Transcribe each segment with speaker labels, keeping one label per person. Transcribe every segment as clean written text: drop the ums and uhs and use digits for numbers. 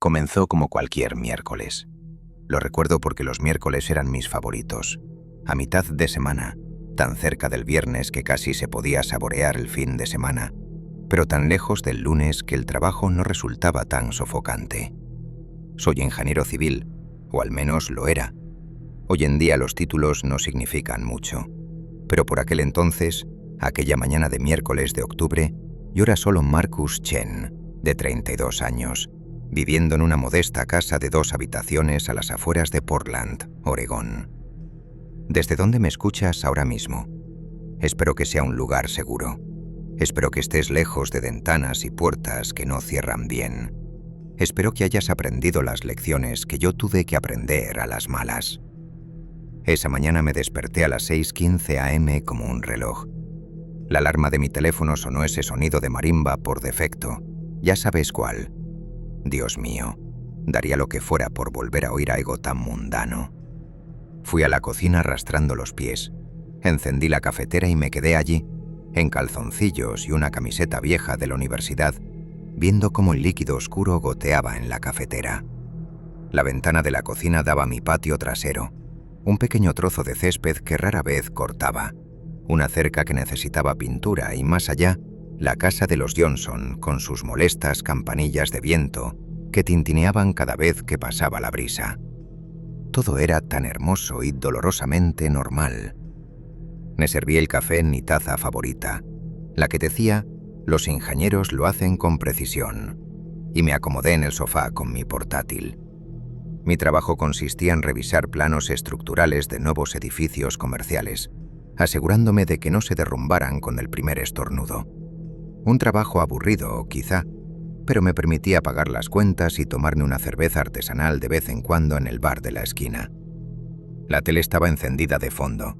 Speaker 1: Comenzó como cualquier miércoles. Lo recuerdo porque los miércoles eran mis favoritos. A mitad de semana, tan cerca del viernes que casi se podía saborear el fin de semana, pero tan lejos del lunes que el trabajo no resultaba tan sofocante. Soy ingeniero civil, o al menos lo era. Hoy en día los títulos no significan mucho, pero por aquel entonces, aquella mañana de miércoles de octubre, yo era solo Marcus Chen, de 32 años, viviendo en una modesta casa de 2 habitaciones a las afueras de Portland, Oregón. ¿Desde dónde me escuchas ahora mismo? Espero que sea un lugar seguro. Espero que estés lejos de ventanas y puertas que no cierran bien. Espero que hayas aprendido las lecciones que yo tuve que aprender a las malas. Esa mañana me desperté a las 6:15 a.m. como un reloj. La alarma de mi teléfono sonó ese sonido de marimba por defecto. Ya sabes cuál. Dios mío, daría lo que fuera por volver a oír algo tan mundano. Fui a la cocina arrastrando los pies. Encendí la cafetera y me quedé allí, en calzoncillos y una camiseta vieja de la universidad, viendo cómo el líquido oscuro goteaba en la cafetera. La ventana de la cocina daba a mi patio trasero, un pequeño trozo de césped que rara vez cortaba, una cerca que necesitaba pintura y más allá, la casa de los Johnson con sus molestas campanillas de viento que tintineaban cada vez que pasaba la brisa. Todo era tan hermoso y dolorosamente normal. Me serví el café en mi taza favorita, la que decía «Los ingenieros lo hacen con precisión», y me acomodé en el sofá con mi portátil. Mi trabajo consistía en revisar planos estructurales de nuevos edificios comerciales, asegurándome de que no se derrumbaran con el primer estornudo. Un trabajo aburrido, quizá, pero me permitía pagar las cuentas y tomarme una cerveza artesanal de vez en cuando en el bar de la esquina. La tele estaba encendida de fondo.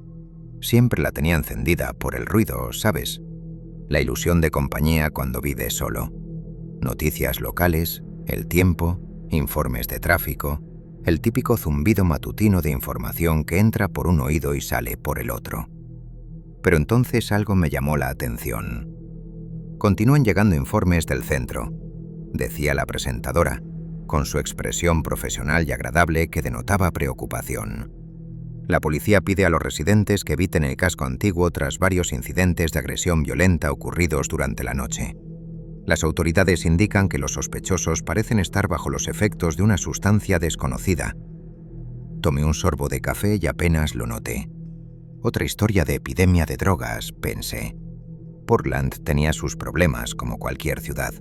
Speaker 1: Siempre la tenía encendida por el ruido, ¿sabes? La ilusión de compañía cuando vives solo. Noticias locales, el tiempo, informes de tráfico, el típico zumbido matutino de información que entra por un oído y sale por el otro. Pero entonces algo me llamó la atención. «Continúan llegando informes del centro», decía la presentadora, con su expresión profesional y agradable que denotaba preocupación. «La policía pide a los residentes que eviten el casco antiguo tras varios incidentes de agresión violenta ocurridos durante la noche. Las autoridades indican que los sospechosos parecen estar bajo los efectos de una sustancia desconocida». Tomé un sorbo de café y apenas lo noté. Otra historia de epidemia de drogas, pensé. Portland tenía sus problemas como cualquier ciudad.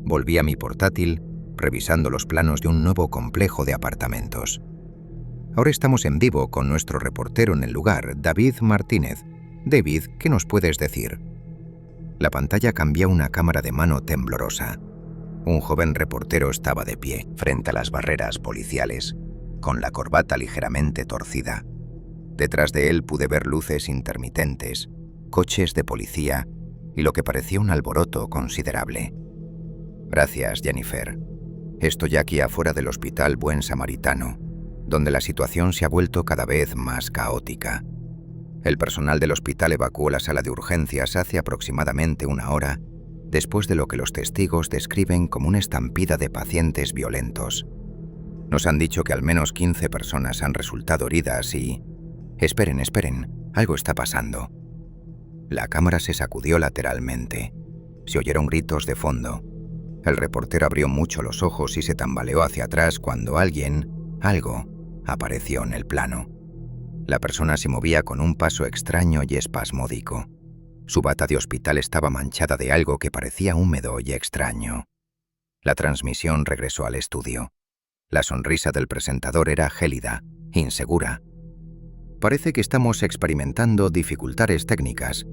Speaker 1: Volví a mi portátil, revisando los planos de un nuevo complejo de apartamentos. Ahora estamos en vivo con nuestro reportero en el lugar, David Martínez. David, ¿qué nos puedes decir? La pantalla cambió a una cámara de mano temblorosa. Un joven reportero estaba de pie, frente a las barreras policiales, con la corbata ligeramente torcida. Detrás de él pude ver luces intermitentes, coches de policía y lo que parecía un alboroto considerable. Gracias, Jennifer. Estoy aquí afuera del Hospital Buen Samaritano, donde la situación se ha vuelto cada vez más caótica. El personal del hospital evacuó la sala de urgencias hace aproximadamente una hora, después de lo que los testigos describen como una estampida de pacientes violentos. Nos han dicho que al menos 15 personas han resultado heridas y... Esperen, algo está pasando. La cámara se sacudió lateralmente. Se oyeron gritos de fondo. El reportero abrió mucho los ojos y se tambaleó hacia atrás cuando algo, apareció en el plano. La persona se movía con un paso extraño y espasmódico. Su bata de hospital estaba manchada de algo que parecía húmedo y extraño. La transmisión regresó al estudio. La sonrisa del presentador era gélida, insegura. Parece que estamos experimentando dificultades técnicas.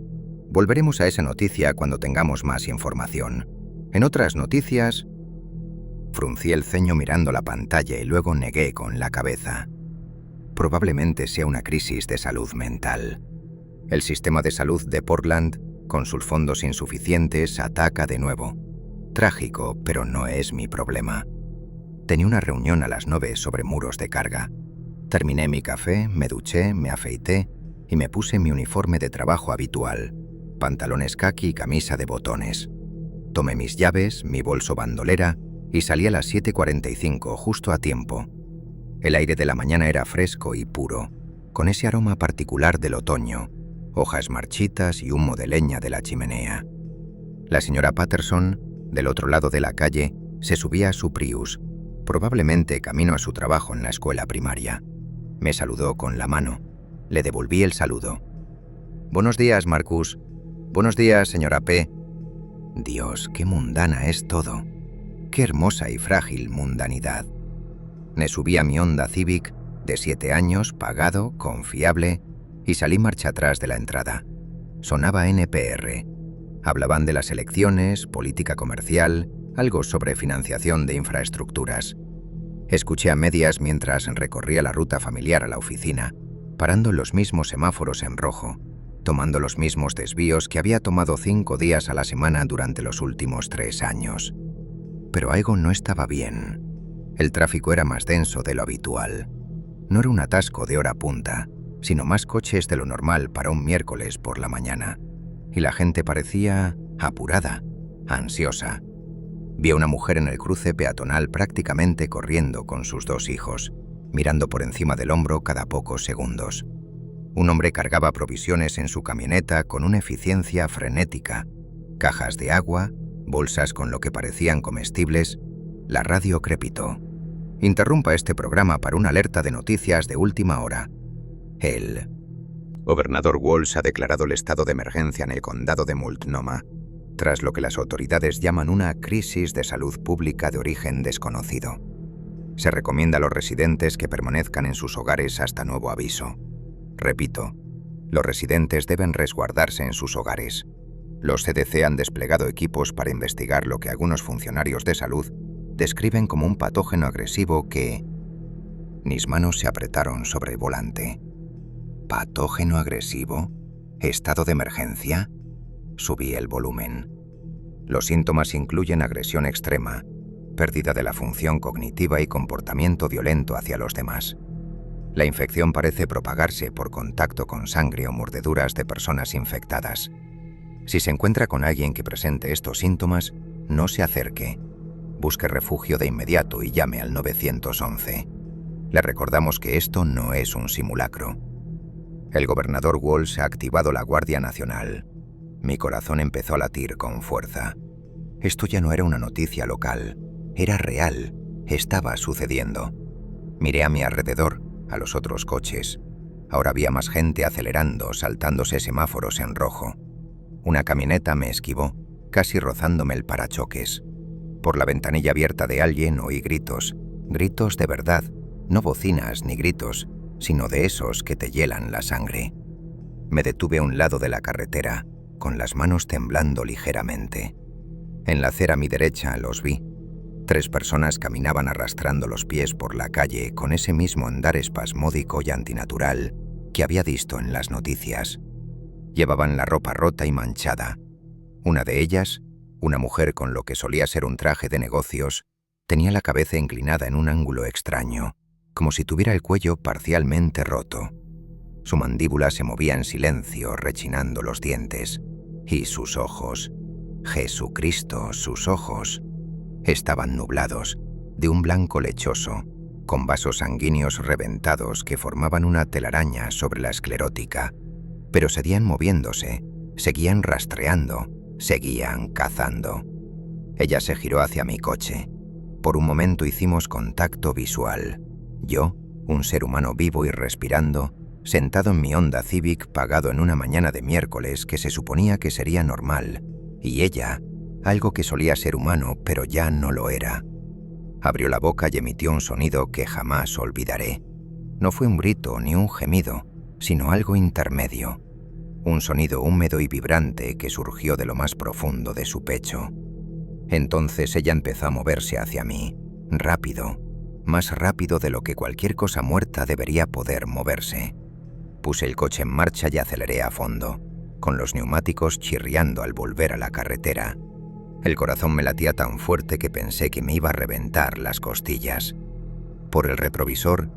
Speaker 1: Volveremos a esa noticia cuando tengamos más información. En otras noticias... Fruncí el ceño mirando la pantalla y luego negué con la cabeza. Probablemente sea una crisis de salud mental. El sistema de salud de Portland, con sus fondos insuficientes, ataca de nuevo. Trágico, pero no es mi problema. Tenía una reunión a las 9 sobre muros de carga. Terminé mi café, me duché, me afeité y me puse mi uniforme de trabajo habitual, pantalones caqui y camisa de botones. Tomé mis llaves, mi bolso bandolera y salí a las 7:45, justo a tiempo. El aire de la mañana era fresco y puro, con ese aroma particular del otoño, hojas marchitas y humo de leña de la chimenea. La señora Patterson, del otro lado de la calle, se subía a su Prius, probablemente camino a su trabajo en la escuela primaria. Me saludó con la mano. Le devolví el saludo. «Buenos días, Marcus». «Buenos días, señora P». Dios, qué mundana es todo. Qué hermosa y frágil mundanidad. Me subí a mi Honda Civic, de 7 años, pagado, confiable, y salí marcha atrás de la entrada. Sonaba NPR. Hablaban de las elecciones, política comercial, algo sobre financiación de infraestructuras. Escuché a medias mientras recorría la ruta familiar a la oficina, parando en los mismos semáforos en rojo, tomando los mismos desvíos que había tomado 5 días a la semana durante los últimos 3 años. Pero algo no estaba bien. El tráfico era más denso de lo habitual. No era un atasco de hora punta, sino más coches de lo normal para un miércoles por la mañana. Y la gente parecía apurada, ansiosa. Vi a una mujer en el cruce peatonal prácticamente corriendo con sus 2 hijos, mirando por encima del hombro cada pocos segundos. Un hombre cargaba provisiones en su camioneta con una eficiencia frenética. Cajas de agua, bolsas con lo que parecían comestibles. La radio crepitó. «Interrumpa este programa para una alerta de noticias de última hora. El gobernador Walsh ha declarado el estado de emergencia en el condado de Multnomah, tras lo que las autoridades llaman una crisis de salud pública de origen desconocido. Se recomienda a los residentes que permanezcan en sus hogares hasta nuevo aviso. Repito, los residentes deben resguardarse en sus hogares. Los CDC han desplegado equipos para investigar lo que algunos funcionarios de salud describen como un patógeno agresivo que...». Mis manos se apretaron sobre el volante. ¿Patógeno agresivo? ¿Estado de emergencia? Subí el volumen. Los síntomas incluyen agresión extrema, pérdida de la función cognitiva y comportamiento violento hacia los demás. La infección parece propagarse por contacto con sangre o mordeduras de personas infectadas. Si se encuentra con alguien que presente estos síntomas, no se acerque. Busque refugio de inmediato y llame al 911. Le recordamos que esto no es un simulacro. El gobernador Walsh ha activado la Guardia Nacional. Mi corazón empezó a latir con fuerza. Esto ya no era una noticia local, era real, estaba sucediendo. Miré a mi alrededor, a los otros coches. Ahora había más gente acelerando, saltándose semáforos en rojo. Una camioneta me esquivó, casi rozándome el parachoques. Por la ventanilla abierta de alguien oí gritos, gritos de verdad, no bocinas ni gritos, sino de esos que te hielan la sangre. Me detuve a un lado de la carretera, con las manos temblando ligeramente. En la acera a mi derecha los vi. 3 personas caminaban arrastrando los pies por la calle con ese mismo andar espasmódico y antinatural que había visto en las noticias. Llevaban la ropa rota y manchada. Una de ellas, una mujer con lo que solía ser un traje de negocios, tenía la cabeza inclinada en un ángulo extraño, como si tuviera el cuello parcialmente roto. Su mandíbula se movía en silencio, rechinando los dientes. Y sus ojos, Jesucristo, sus ojos, estaban nublados, de un blanco lechoso, con vasos sanguíneos reventados que formaban una telaraña sobre la esclerótica, pero seguían moviéndose, seguían rastreando, seguían cazando. Ella se giró hacia mi coche. Por un momento hicimos contacto visual. Yo, un ser humano vivo y respirando, sentado en mi Honda Civic pagado en una mañana de miércoles que se suponía que sería normal, y ella, algo que solía ser humano pero ya no lo era. Abrió la boca y emitió un sonido que jamás olvidaré. No fue un grito ni un gemido, sino algo intermedio. Un sonido húmedo y vibrante que surgió de lo más profundo de su pecho. Entonces ella empezó a moverse hacia mí, rápido, más rápido de lo que cualquier cosa muerta debería poder moverse. Puse el coche en marcha y aceleré a fondo, con los neumáticos chirriando al volver a la carretera. El corazón me latía tan fuerte que pensé que me iba a reventar las costillas. Por el retrovisor,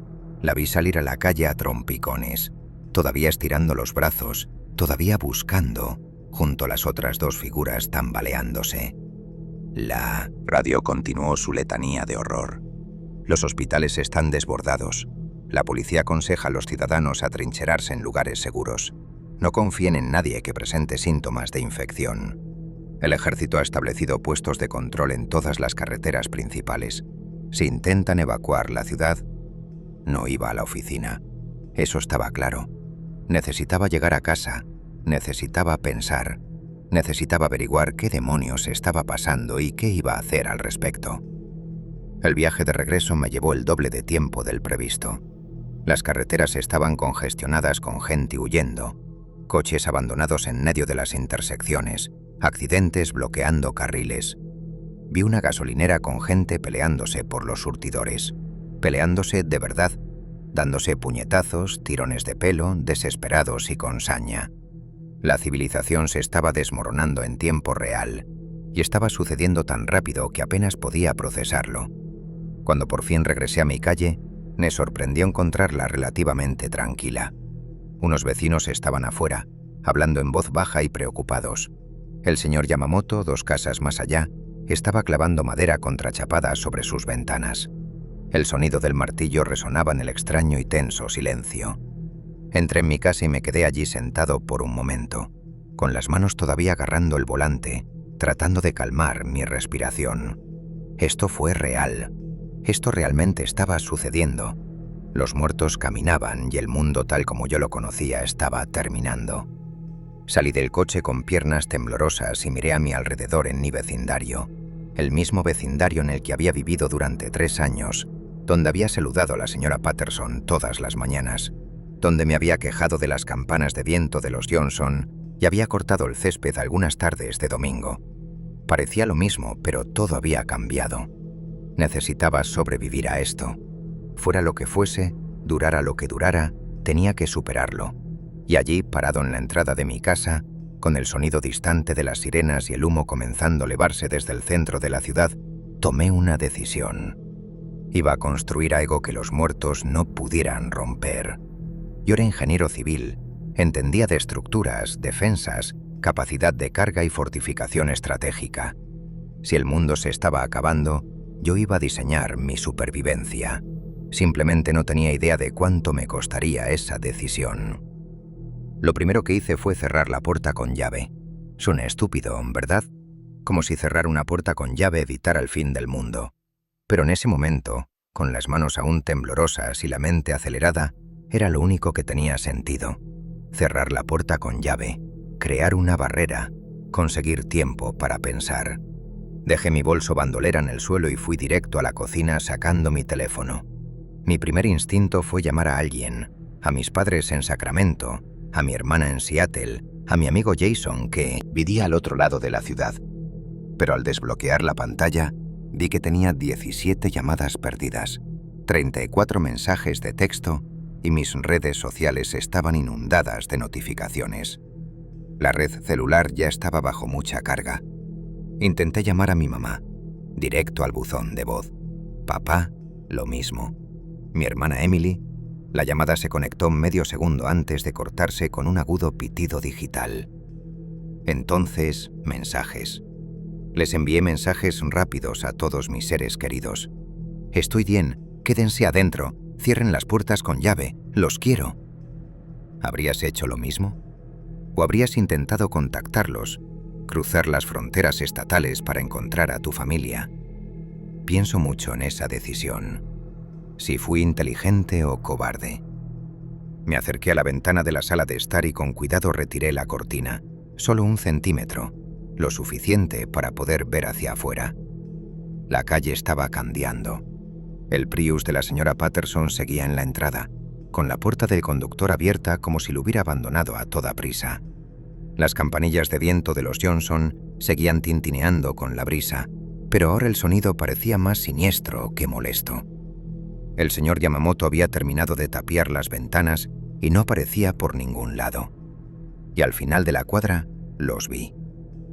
Speaker 1: la vi salir a la calle a trompicones, todavía estirando los brazos, todavía buscando, junto a las otras 2 figuras tambaleándose. La radio continuó su letanía de horror. Los hospitales están desbordados. La policía aconseja a los ciudadanos atrincherarse en lugares seguros. No confíen en nadie que presente síntomas de infección. El ejército ha establecido puestos de control en todas las carreteras principales. Si intentan evacuar la ciudad, no iba a la oficina. Eso estaba claro. Necesitaba llegar a casa, necesitaba pensar, necesitaba averiguar qué demonios estaba pasando y qué iba a hacer al respecto. El viaje de regreso me llevó el doble de tiempo del previsto. Las carreteras estaban congestionadas con gente huyendo, coches abandonados en medio de las intersecciones, accidentes bloqueando carriles. Vi una gasolinera con gente peleándose por los surtidores, peleándose de verdad, dándose puñetazos, tirones de pelo, desesperados y con saña. La civilización se estaba desmoronando en tiempo real y estaba sucediendo tan rápido que apenas podía procesarlo. Cuando por fin regresé a mi calle, me sorprendió encontrarla relativamente tranquila. Unos vecinos estaban afuera, hablando en voz baja y preocupados. El señor Yamamoto, 2 casas más allá, estaba clavando madera contrachapada sobre sus ventanas. El sonido del martillo resonaba en el extraño y tenso silencio. Entré en mi casa y me quedé allí sentado por un momento, con las manos todavía agarrando el volante, tratando de calmar mi respiración. Esto fue real. Esto realmente estaba sucediendo. Los muertos caminaban y el mundo tal como yo lo conocía estaba terminando. Salí del coche con piernas temblorosas y miré a mi alrededor en mi vecindario. El mismo vecindario en el que había vivido durante 3 años, donde había saludado a la señora Patterson todas las mañanas, donde me había quejado de las campanas de viento de los Johnson y había cortado el césped algunas tardes de domingo. Parecía lo mismo, pero todo había cambiado. Necesitaba sobrevivir a esto. Fuera lo que fuese, durara lo que durara, tenía que superarlo. Y allí, parado en la entrada de mi casa, con el sonido distante de las sirenas y el humo comenzando a elevarse desde el centro de la ciudad, tomé una decisión. Iba a construir algo que los muertos no pudieran romper. Yo era ingeniero civil, entendía de estructuras, defensas, capacidad de carga y fortificación estratégica. Si el mundo se estaba acabando, yo iba a diseñar mi supervivencia. Simplemente no tenía idea de cuánto me costaría esa decisión. Lo primero que hice fue cerrar la puerta con llave. Suena estúpido, ¿verdad? Como si cerrar una puerta con llave evitara el fin del mundo. Pero en ese momento, con las manos aún temblorosas y la mente acelerada, era lo único que tenía sentido. Cerrar la puerta con llave, crear una barrera, conseguir tiempo para pensar. Dejé mi bolso bandolera en el suelo y fui directo a la cocina sacando mi teléfono. Mi primer instinto fue llamar a alguien, a mis padres en Sacramento, a mi hermana en Seattle, a mi amigo Jason, que vivía al otro lado de la ciudad. Pero al desbloquear la pantalla, vi que tenía 17 llamadas perdidas, 34 mensajes de texto y mis redes sociales estaban inundadas de notificaciones. La red celular ya estaba bajo mucha carga. Intenté llamar a mi mamá, directo al buzón de voz. Papá, lo mismo. Mi hermana Emily, la llamada se conectó medio segundo antes de cortarse con un agudo pitido digital. Entonces, mensajes. Les envié mensajes rápidos a todos mis seres queridos. Estoy bien, quédense adentro, cierren las puertas con llave, los quiero. ¿Habrías hecho lo mismo? ¿O habrías intentado contactarlos, cruzar las fronteras estatales para encontrar a tu familia? Pienso mucho en esa decisión. Si fui inteligente o cobarde. Me acerqué a la ventana de la sala de estar y con cuidado retiré la cortina, solo 1 centímetro, lo suficiente para poder ver hacia afuera. La calle estaba candeando. El Prius de la señora Patterson seguía en la entrada, con la puerta del conductor abierta como si lo hubiera abandonado a toda prisa. Las campanillas de viento de los Johnson seguían tintineando con la brisa, pero ahora el sonido parecía más siniestro que molesto. El señor Yamamoto había terminado de tapiar las ventanas y no aparecía por ningún lado. Y al final de la cuadra los vi.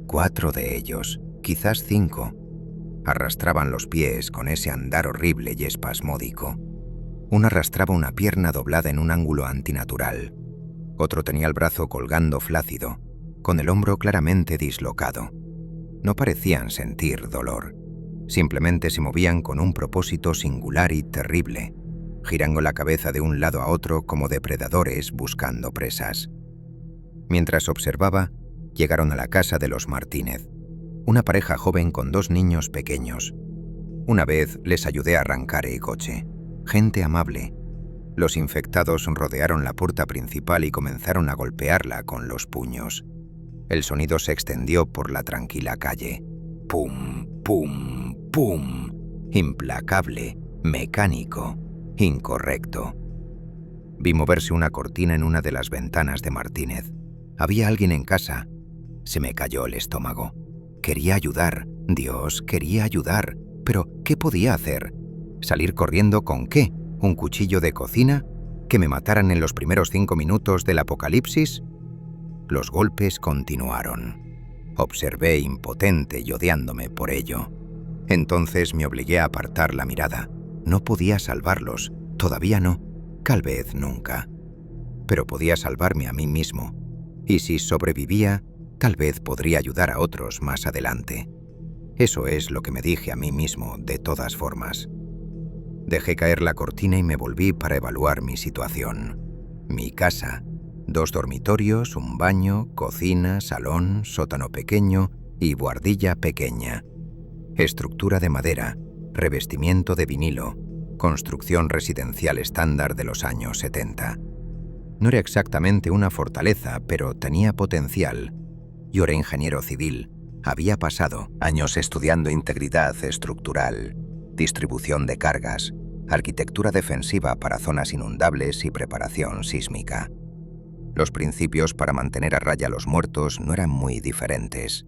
Speaker 1: 4 de ellos, quizás 5. Arrastraban los pies con ese andar horrible y espasmódico. Uno arrastraba una pierna doblada en un ángulo antinatural. Otro tenía el brazo colgando flácido, con el hombro claramente dislocado. No parecían sentir dolor. Simplemente se movían con un propósito singular y terrible, girando la cabeza de un lado a otro como depredadores buscando presas. Mientras observaba, llegaron a la casa de los Martínez, una pareja joven con 2 niños pequeños. Una vez les ayudé a arrancar el coche. Gente amable. Los infectados rodearon la puerta principal y comenzaron a golpearla con los puños. El sonido se extendió por la tranquila calle. Pum, pum, pum. Implacable, mecánico, incorrecto. Vi moverse una cortina en una de las ventanas de Martínez. Había alguien en casa. Se me cayó el estómago. Quería ayudar. Dios, quería ayudar. Pero, ¿qué podía hacer? ¿Salir corriendo con qué? ¿Un cuchillo de cocina? ¿Que me mataran en los primeros 5 minutos del apocalipsis? Los golpes continuaron. Observé impotente y odiándome por ello. Entonces me obligué a apartar la mirada. No podía salvarlos. Todavía no. Tal vez nunca. Pero podía salvarme a mí mismo. Y si sobrevivía, tal vez podría ayudar a otros más adelante. Eso es lo que me dije a mí mismo, de todas formas. Dejé caer la cortina y me volví para evaluar mi situación. Mi casa, 2 dormitorios, un baño, cocina, salón, sótano pequeño y buhardilla pequeña. Estructura de madera, revestimiento de vinilo, construcción residencial estándar de los años 70. No era exactamente una fortaleza, pero tenía potencial. Yo era ingeniero civil. Había pasado años estudiando integridad estructural, distribución de cargas, arquitectura defensiva para zonas inundables y preparación sísmica. Los principios para mantener a raya a los muertos no eran muy diferentes.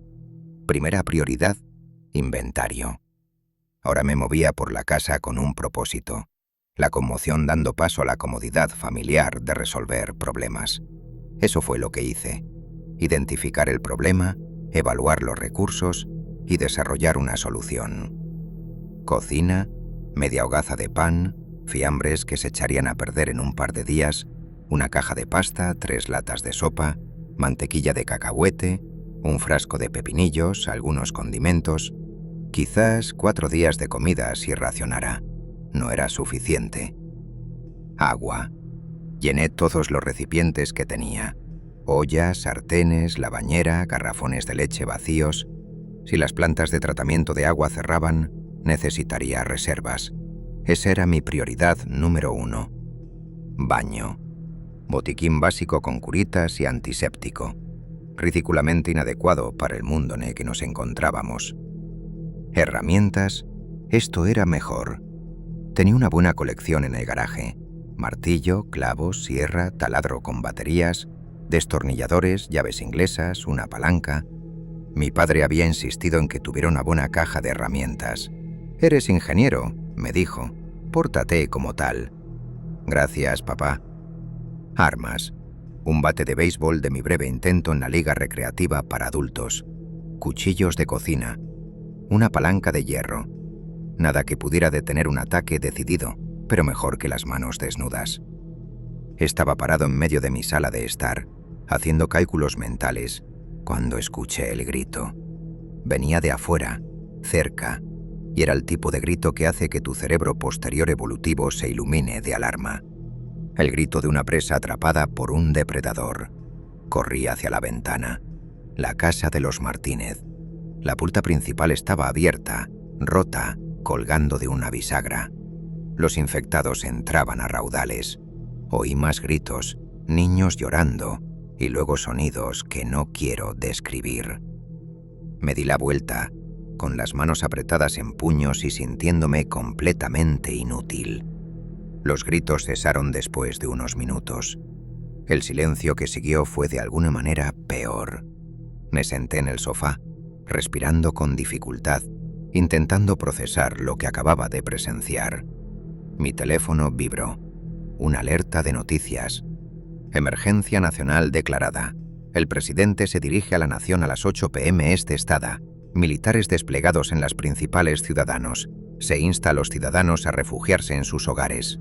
Speaker 1: Primera prioridad, inventario. Ahora me movía por la casa con un propósito. La conmoción dando paso a la comodidad familiar de resolver problemas. Eso fue lo que hice. Identificar el problema, evaluar los recursos y desarrollar una solución. Cocina, media hogaza de pan, fiambres que se echarían a perder en un par de días, una caja de pasta, 3 latas de sopa, mantequilla de cacahuete, un frasco de pepinillos, algunos condimentos. Quizás 4 días de comida si racionara. No era suficiente. Agua. Llené todos los recipientes que tenía. Ollas, sartenes, la bañera, garrafones de leche vacíos. Si las plantas de tratamiento de agua cerraban, necesitaría reservas. Esa era mi prioridad número 1. Baño. Botiquín básico con curitas y antiséptico. Ridículamente inadecuado para el mundo en el que nos encontrábamos. Herramientas. Esto era mejor. Tenía una buena colección en el garaje. Martillo, clavos, sierra, taladro con baterías, destornilladores, llaves inglesas, una palanca. Mi padre había insistido en que tuviera una buena caja de herramientas. «Eres ingeniero», me dijo. «Pórtate como tal». «Gracias, papá». Armas. Un bate de béisbol de mi breve intento en la liga recreativa para adultos. Cuchillos de cocina. Una palanca de hierro. Nada que pudiera detener un ataque decidido, pero mejor que las manos desnudas. Estaba parado en medio de mi sala de estar, haciendo cálculos mentales, cuando escuché el grito. Venía de afuera, cerca, y era el tipo de grito que hace que tu cerebro posterior evolutivo se ilumine de alarma. El grito de una presa atrapada por un depredador. Corrí hacia la ventana. La casa de los Martínez. La puerta principal estaba abierta, rota, colgando de una bisagra. Los infectados entraban a raudales. Oí más gritos, niños llorando, y luego sonidos que no quiero describir. Me di la vuelta, con las manos apretadas en puños y sintiéndome completamente inútil. Los gritos cesaron después de unos minutos. El silencio que siguió fue de alguna manera peor. Me senté en el sofá, respirando con dificultad, intentando procesar lo que acababa de presenciar. Mi teléfono vibró. Una alerta de noticias. Emergencia nacional declarada. El presidente se dirige a la nación a las 8 p.m. estada. Militares desplegados en las principales ciudadanos. Se insta a los ciudadanos a refugiarse en sus hogares.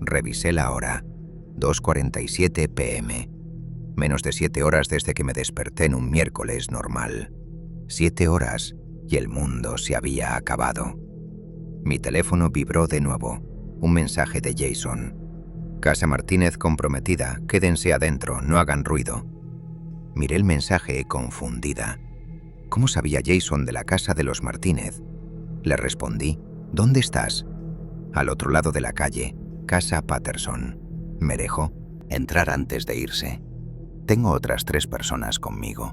Speaker 1: Revisé la hora. 2:47 p.m. Menos de 7 horas desde que me desperté en un miércoles normal. 7 horas y el mundo se había acabado. Mi teléfono vibró de nuevo. Un mensaje de Jason. Casa Martínez comprometida, quédense adentro, no hagan ruido. Miré el mensaje confundida. ¿Cómo sabía Jason de la casa de los Martínez? Le respondí, ¿dónde estás? Al otro lado de la calle, casa Patterson. Me dejó entrar antes de irse. Tengo otras 3 personas conmigo.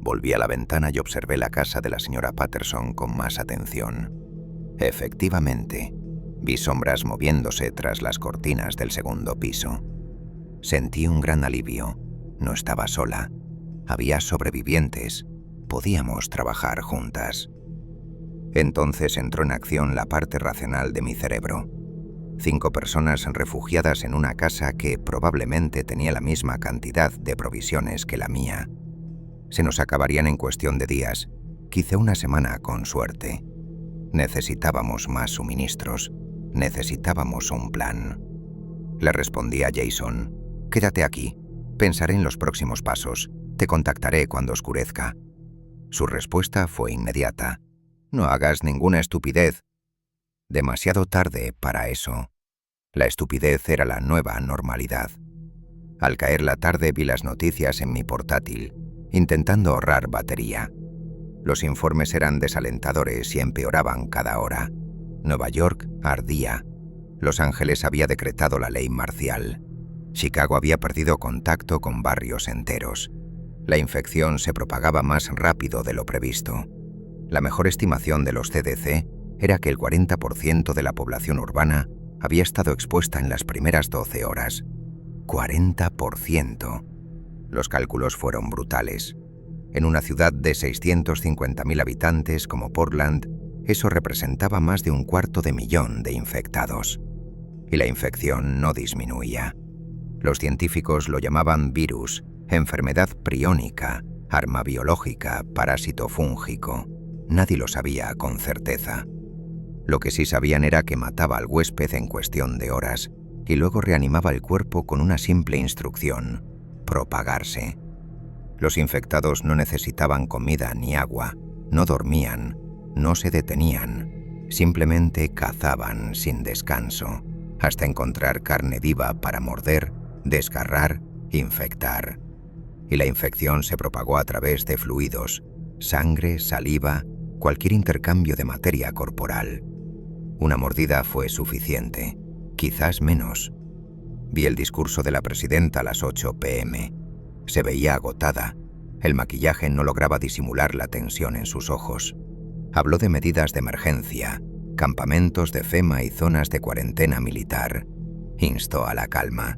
Speaker 1: Volví a la ventana y observé la casa de la señora Patterson con más atención. Efectivamente, vi sombras moviéndose tras las cortinas del segundo piso. Sentí un gran alivio. No estaba sola. Había sobrevivientes. Podíamos trabajar juntas. Entonces entró en acción la parte racional de mi cerebro. 5 personas refugiadas en una casa que probablemente tenía la misma cantidad de provisiones que la mía. Se nos acabarían en cuestión de días, quizá una semana con suerte. Necesitábamos más suministros. Necesitábamos un plan. Le respondí a Jason, quédate aquí. Pensaré en los próximos pasos. Te contactaré cuando oscurezca. Su respuesta fue inmediata. No hagas ninguna estupidez. Demasiado tarde para eso. La estupidez era la nueva normalidad. Al caer la tarde vi las noticias en mi portátil, intentando ahorrar batería. Los informes eran desalentadores y empeoraban cada hora. Nueva York ardía. Los Ángeles había decretado la ley marcial. Chicago había perdido contacto con barrios enteros. La infección se propagaba más rápido de lo previsto. La mejor estimación de los CDC era que el 40% de la población urbana había estado expuesta en las primeras 12 horas. 40%. Los cálculos fueron brutales. En una ciudad de 650.000 habitantes como Portland, eso representaba más de 250.000 de infectados. Y la infección no disminuía. Los científicos lo llamaban virus, enfermedad priónica, arma biológica, parásito fúngico. Nadie lo sabía con certeza. Lo que sí sabían era que mataba al huésped en cuestión de horas y luego reanimaba el cuerpo con una simple instrucción: propagarse. Los infectados no necesitaban comida ni agua, no dormían, no se detenían, simplemente cazaban sin descanso, hasta encontrar carne viva para morder, desgarrar, infectar. Y la infección se propagó a través de fluidos, sangre, saliva, cualquier intercambio de materia corporal. Una mordida fue suficiente, quizás menos. Vi el discurso de la presidenta a las 8 p.m. Se veía agotada. El maquillaje no lograba disimular la tensión en sus ojos. Habló de medidas de emergencia, campamentos de FEMA y zonas de cuarentena militar. Instó a la calma.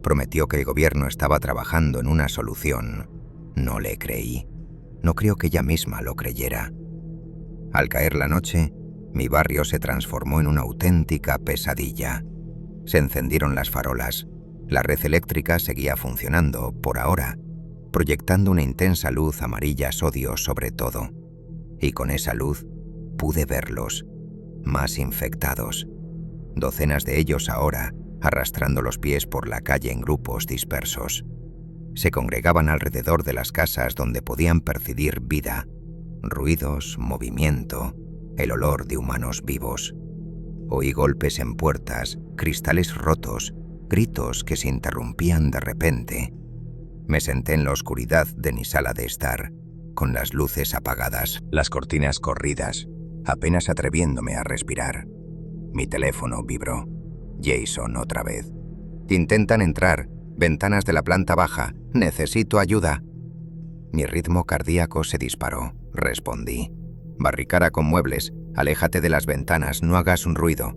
Speaker 1: Prometió que el gobierno estaba trabajando en una solución. No le creí. No creo que ella misma lo creyera. Al caer la noche, mi barrio se transformó en una auténtica pesadilla. Se encendieron las farolas. La red eléctrica seguía funcionando, por ahora, proyectando una intensa luz amarilla sodio sobre todo. Y con esa luz pude verlos, más infectados. Docenas de ellos ahora, arrastrando los pies por la calle en grupos dispersos. Se congregaban alrededor de las casas donde podían percibir vida, ruidos, movimiento, el olor de humanos vivos. Oí golpes en puertas, cristales rotos, gritos que se interrumpían de repente. Me senté en la oscuridad de mi sala de estar, con las luces apagadas, las cortinas corridas, apenas atreviéndome a respirar. Mi teléfono vibró. Jason otra vez. Intentan entrar. Ventanas de la planta baja. Necesito ayuda. Mi ritmo cardíaco se disparó. Respondí. Barricada con muebles. Aléjate de las ventanas. No hagas un ruido.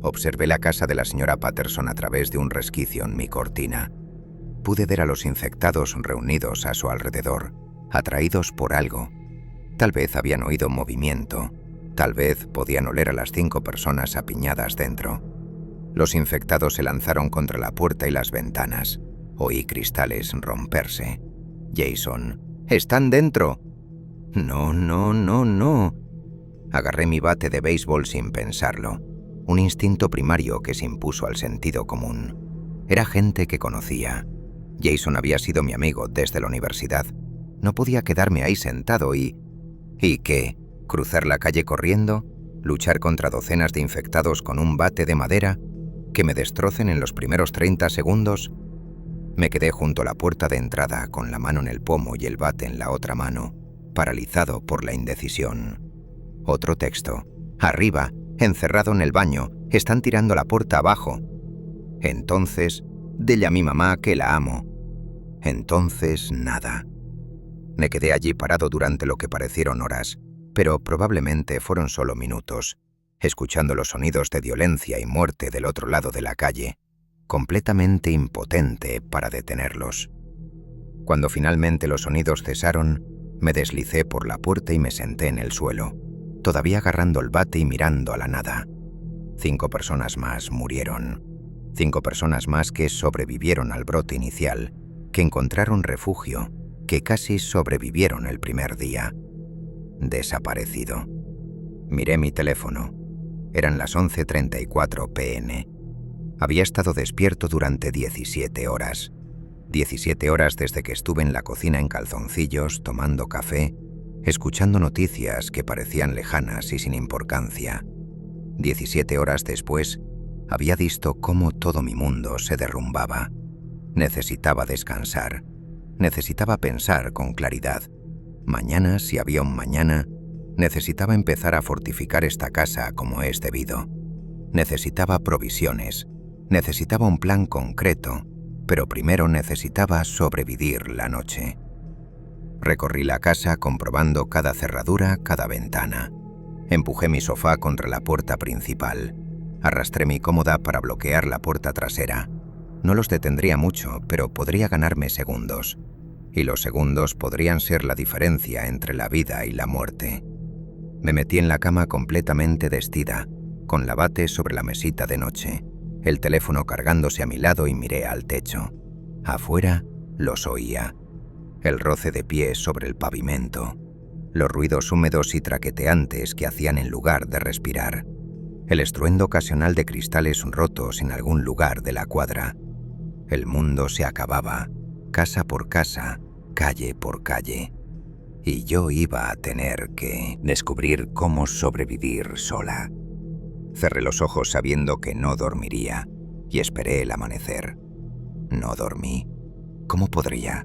Speaker 1: Observé la casa de la señora Patterson a través de un resquicio en mi cortina. Pude ver a los infectados reunidos a su alrededor, atraídos por algo. Tal vez habían oído movimiento. Tal vez podían oler a las 5 personas apiñadas dentro. Los infectados se lanzaron contra la puerta y las ventanas. Oí cristales romperse. Jason, ¡están dentro! No, no, no, no. Agarré mi bate de béisbol sin pensarlo. Un instinto primario que se impuso al sentido común. Era gente que conocía. Jason había sido mi amigo desde la universidad. No podía quedarme ahí sentado y... ¿Y qué? ¿Cruzar la calle corriendo? ¿Luchar contra docenas de infectados con un bate de madera? ¿Que me destrocen en los primeros 30 segundos? Me quedé junto a la puerta de entrada, con la mano en el pomo y el bate en la otra mano, paralizado por la indecisión. Otro texto. Arriba, encerrado en el baño, están tirando la puerta abajo. Entonces, dile a mi mamá que la amo. Entonces, nada. Me quedé allí parado durante lo que parecieron horas, pero probablemente fueron solo minutos, escuchando los sonidos de violencia y muerte del otro lado de la calle, completamente impotente para detenerlos. Cuando finalmente los sonidos cesaron, me deslicé por la puerta y me senté en el suelo, todavía agarrando el bate y mirando a la nada. 5 personas más murieron. 5 personas más que sobrevivieron al brote inicial, que encontraron refugio, que casi sobrevivieron el primer día. Desaparecido. Miré mi teléfono. Eran las 11:34 p.m. Había estado despierto durante 17 horas. 17 horas desde que estuve en la cocina en calzoncillos, tomando café, escuchando noticias que parecían lejanas y sin importancia. 17 horas después, había visto cómo todo mi mundo se derrumbaba. Necesitaba descansar. Necesitaba pensar con claridad. Mañana, si había un mañana, necesitaba empezar a fortificar esta casa como es debido. Necesitaba provisiones. Necesitaba un plan concreto, pero primero necesitaba sobrevivir la noche. Recorrí la casa comprobando cada cerradura, cada ventana. Empujé mi sofá contra la puerta principal. Arrastré mi cómoda para bloquear la puerta trasera. No los detendría mucho, pero podría ganarme segundos. Y los segundos podrían ser la diferencia entre la vida y la muerte. Me metí en la cama completamente vestida, con la bate sobre la mesita de noche, el teléfono cargándose a mi lado y miré al techo. Afuera los oía. El roce de pies sobre el pavimento. Los ruidos húmedos y traqueteantes que hacían en lugar de respirar. El estruendo ocasional de cristales rotos en algún lugar de la cuadra. El mundo se acababa, casa por casa, calle por calle. Y yo iba a tener que descubrir cómo sobrevivir sola. Cerré los ojos sabiendo que no dormiría, y esperé el amanecer. No dormí. ¿Cómo podría?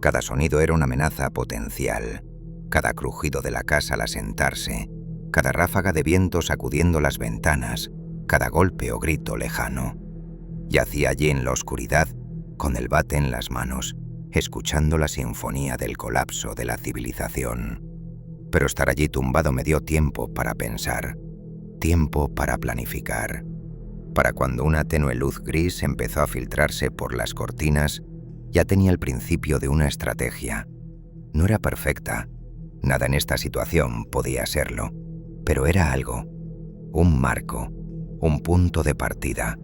Speaker 1: Cada sonido era una amenaza potencial. Cada crujido de la casa al asentarse, cada ráfaga de viento sacudiendo las ventanas, cada golpe o grito lejano. Yacía allí en la oscuridad, con el bate en las manos, escuchando la sinfonía del colapso de la civilización. Pero estar allí tumbado me dio tiempo para pensar, tiempo para planificar. Para cuando una tenue luz gris empezó a filtrarse por las cortinas, ya tenía el principio de una estrategia. No era perfecta, nada en esta situación podía serlo, pero era algo, un marco, un punto de partida.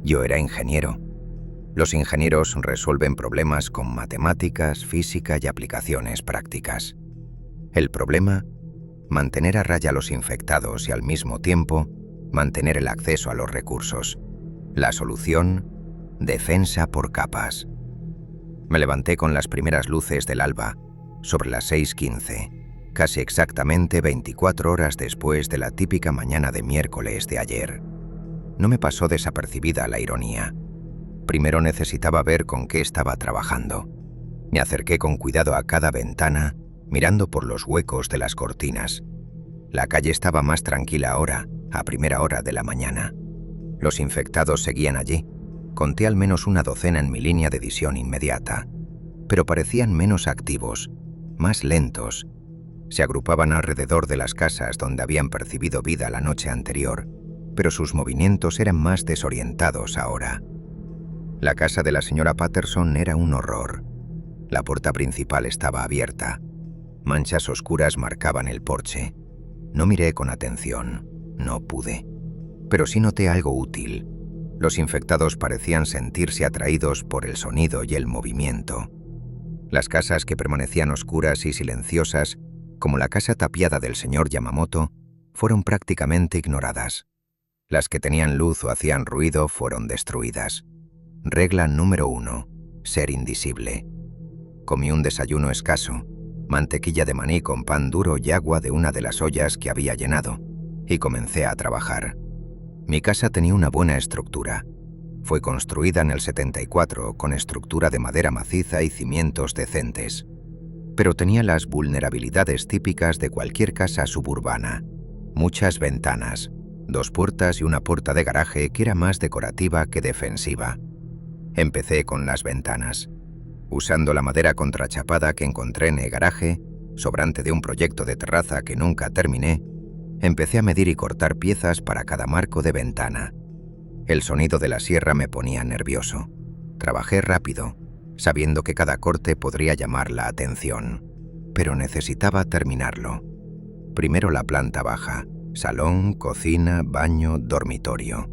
Speaker 1: Yo era ingeniero. Los ingenieros resuelven problemas con matemáticas, física y aplicaciones prácticas. El problema, mantener a raya a los infectados y al mismo tiempo mantener el acceso a los recursos. La solución, defensa por capas. Me levanté con las primeras luces del alba, sobre las 6:15, casi exactamente 24 horas después de la típica mañana de miércoles de ayer. No me pasó desapercibida la ironía. Primero necesitaba ver con qué estaba trabajando. Me acerqué con cuidado a cada ventana, mirando por los huecos de las cortinas. La calle estaba más tranquila ahora, a primera hora de la mañana. Los infectados seguían allí. Conté al menos una docena en mi línea de visión inmediata, pero parecían menos activos, más lentos. Se agrupaban alrededor de las casas donde habían percibido vida la noche anterior, pero sus movimientos eran más desorientados ahora. La casa de la señora Patterson era un horror. La puerta principal estaba abierta. Manchas oscuras marcaban el porche. No miré con atención, no pude. Pero sí noté algo útil. Los infectados parecían sentirse atraídos por el sonido y el movimiento. Las casas que permanecían oscuras y silenciosas, como la casa tapiada del señor Yamamoto, fueron prácticamente ignoradas. Las que tenían luz o hacían ruido fueron destruidas. Regla número 1. Ser invisible. Comí un desayuno escaso, mantequilla de maní con pan duro y agua de una de las ollas que había llenado, y comencé a trabajar. Mi casa tenía una buena estructura. Fue construida en el 74 con estructura de madera maciza y cimientos decentes, pero tenía las vulnerabilidades típicas de cualquier casa suburbana. Muchas ventanas, 2 puertas y una puerta de garaje que era más decorativa que defensiva. Empecé con las ventanas. Usando la madera contrachapada que encontré en el garaje, sobrante de un proyecto de terraza que nunca terminé, empecé a medir y cortar piezas para cada marco de ventana. El sonido de la sierra me ponía nervioso. Trabajé rápido, sabiendo que cada corte podría llamar la atención, pero necesitaba terminarlo. Primero la planta baja, salón, cocina, baño, dormitorio.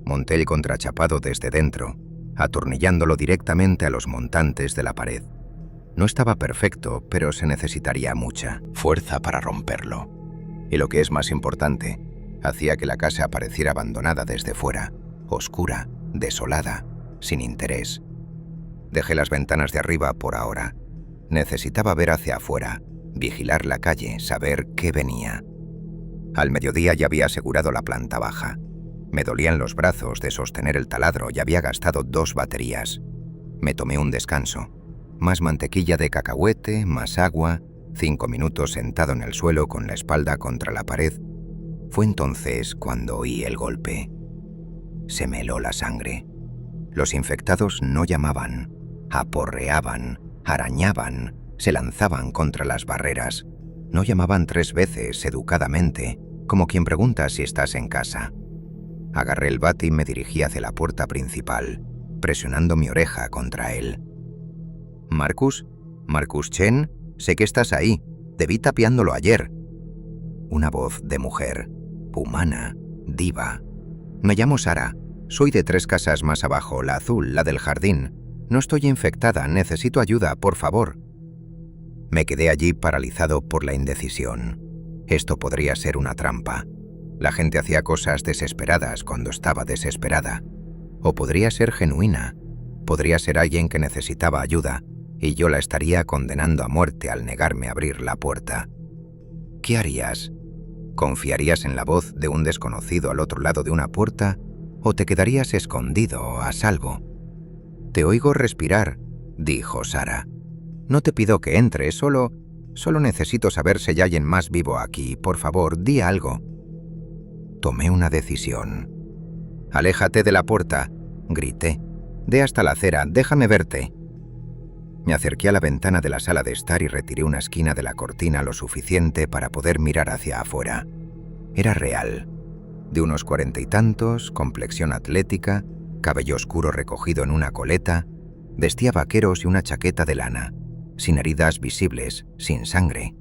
Speaker 1: Monté el contrachapado desde dentro, atornillándolo directamente a los montantes de la pared. No estaba perfecto, pero se necesitaría mucha fuerza para romperlo. Y lo que es más importante, hacía que la casa pareciera abandonada desde fuera, oscura, desolada, sin interés. Dejé las ventanas de arriba por ahora. Necesitaba ver hacia afuera, vigilar la calle, saber qué venía. Al mediodía ya había asegurado la planta baja. Me dolían los brazos de sostener el taladro y había gastado 2 baterías. Me tomé un descanso. Más mantequilla de cacahuete, más agua, 5 minutos sentado en el suelo con la espalda contra la pared. Fue entonces cuando oí el golpe. Se me heló la sangre. Los infectados no llamaban, aporreaban, arañaban, se lanzaban contra las barreras. No llamaban 3 veces educadamente, como quien pregunta si estás en casa. Agarré el bate y me dirigí hacia la puerta principal, presionando mi oreja contra él. «Marcus, Marcus Chen, sé que estás ahí. Debí tapiándolo ayer». Una voz de mujer, humana, diva. «Me llamo Sara. Soy de 3 casas más abajo, la azul, la del jardín. No estoy infectada, necesito ayuda, por favor». Me quedé allí paralizado por la indecisión. Esto podría ser una trampa. La gente hacía cosas desesperadas cuando estaba desesperada. O podría ser genuina. Podría ser alguien que necesitaba ayuda, y yo la estaría condenando a muerte al negarme a abrir la puerta. ¿Qué harías? ¿Confiarías en la voz de un desconocido al otro lado de una puerta o te quedarías escondido, a salvo? «Te oigo respirar», dijo Sara. «No te pido que entres, solo necesito saber si hay alguien más vivo aquí. Por favor, di algo». Tomé una decisión. «Aléjate de la puerta», grité. «Ve hasta la acera, déjame verte». Me acerqué a la ventana de la sala de estar y retiré una esquina de la cortina lo suficiente para poder mirar hacia afuera. Era real. De unos 40 y tantos, complexión atlética, cabello oscuro recogido en una coleta, vestía vaqueros y una chaqueta de lana, sin heridas visibles, sin sangre.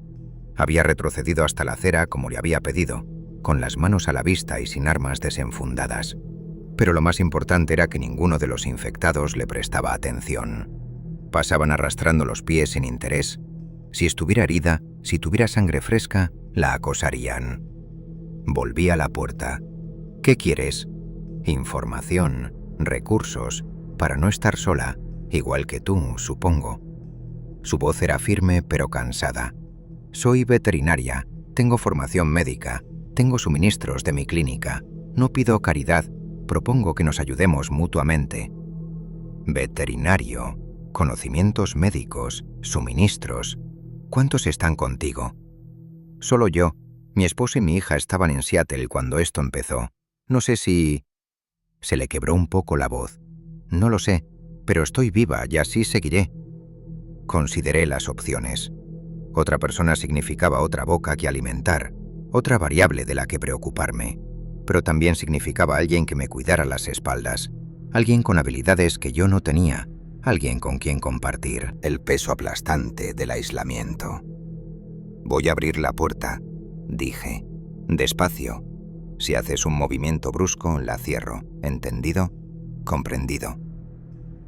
Speaker 1: Había retrocedido hasta la acera como le había pedido, con las manos a la vista y sin armas desenfundadas. Pero lo más importante era que ninguno de los infectados le prestaba atención. Pasaban arrastrando los pies sin interés. Si estuviera herida, si tuviera sangre fresca, la acosarían. Volví a la puerta. «¿Qué quieres?» «Información, recursos, para no estar sola, igual que tú, supongo». Su voz era firme pero cansada. «Soy veterinaria, tengo formación médica, tengo suministros de mi clínica. No pido caridad, propongo que nos ayudemos mutuamente». «Veterinario, conocimientos médicos, suministros. ¿Cuántos están contigo?» «Solo yo. Mi esposa y mi hija estaban en Seattle cuando esto empezó. No sé si...» Se le quebró un poco la voz. «No lo sé, pero estoy viva y así seguiré». Consideré las opciones. Otra persona significaba otra boca que alimentar, otra variable de la que preocuparme, pero también significaba alguien que me cuidara las espaldas, alguien con habilidades que yo no tenía, alguien con quien compartir el peso aplastante del aislamiento. «Voy a abrir la puerta», dije. «Despacio. Si haces un movimiento brusco, la cierro. ¿Entendido?» «Comprendido».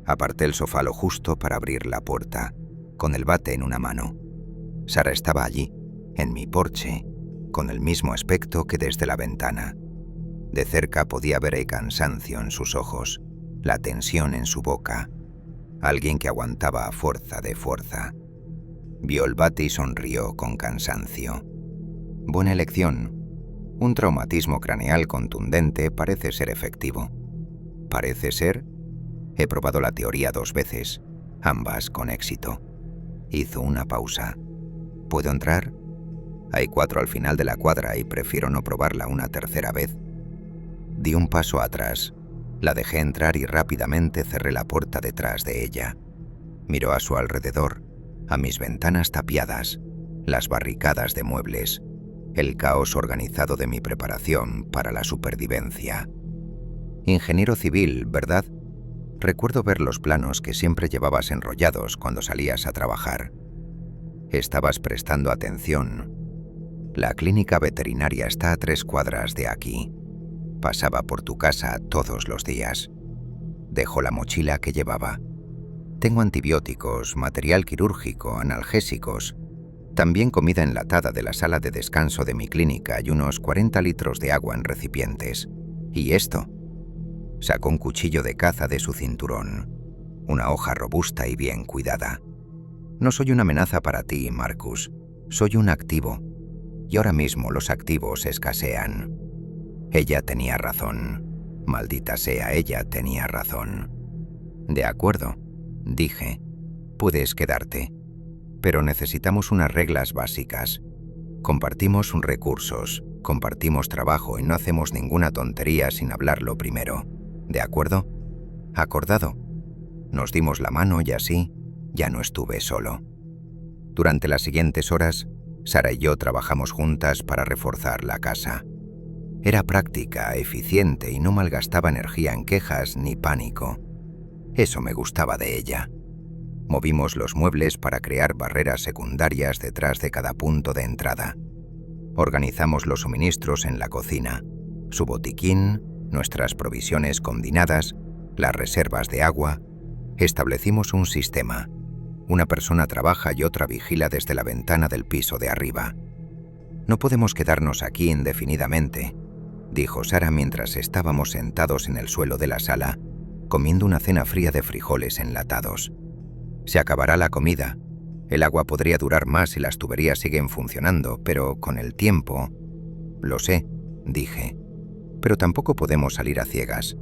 Speaker 1: Aparté el sofá lo justo para abrir la puerta, con el bate en una mano. Sara estaba allí, en mi porche, con el mismo aspecto que desde la ventana. De cerca podía ver el cansancio en sus ojos, la tensión en su boca. alguien que aguantaba a fuerza de fuerza. Vio el bate y sonrió con cansancio. Buena elección. Un traumatismo craneal contundente parece ser efectivo. ¿Parece ser? He probado la teoría 2 veces, ambas con éxito. Hizo una pausa. ¿Puedo entrar? Hay 4 al final de la cuadra y prefiero no probarla una tercera vez. Di un paso atrás. La dejé entrar y rápidamente cerré la puerta detrás de ella. Miró a su alrededor, a mis ventanas tapiadas, las barricadas de muebles, el caos organizado de mi preparación para la supervivencia. Ingeniero civil, ¿verdad? Recuerdo ver los planos que siempre llevabas enrollados cuando salías a trabajar. Estabas prestando atención. La clínica veterinaria está a 3 cuadras de aquí. Pasaba por tu casa todos los días. Dejó la mochila que llevaba. Tengo antibióticos, material quirúrgico, analgésicos. También comida enlatada de la sala de descanso de mi clínica y unos 40 litros de agua en recipientes. ¿Y esto? Sacó un cuchillo de caza de su cinturón. Una hoja robusta y bien cuidada. No soy una amenaza para ti, Marcus. Soy un activo. Y ahora mismo los activos escasean. Ella tenía razón. Maldita sea, ella tenía razón. De acuerdo, dije. Puedes quedarte. Pero necesitamos unas reglas básicas. Compartimos recursos, compartimos trabajo y no hacemos ninguna tontería sin hablarlo primero. ¿De acuerdo? Acordado. Nos dimos la mano y así ya no estuve solo. Durante las siguientes horas, Sara y yo trabajamos juntas para reforzar la casa. Era práctica, eficiente y no malgastaba energía en quejas ni pánico. Eso me gustaba de ella. Movimos los muebles para crear barreras secundarias detrás de cada punto de entrada. Organizamos los suministros en la cocina, su botiquín, nuestras provisiones combinadas, las reservas de agua. Establecimos un sistema. Una persona trabaja y otra vigila desde la ventana del piso de arriba. No podemos quedarnos aquí indefinidamente, dijo Sara mientras estábamos sentados en el suelo de la sala, comiendo una cena fría de frijoles enlatados. Se acabará la comida. El agua podría durar más si las tuberías siguen funcionando, pero con el tiempo... Lo sé, dije. Pero tampoco podemos salir a ciegas.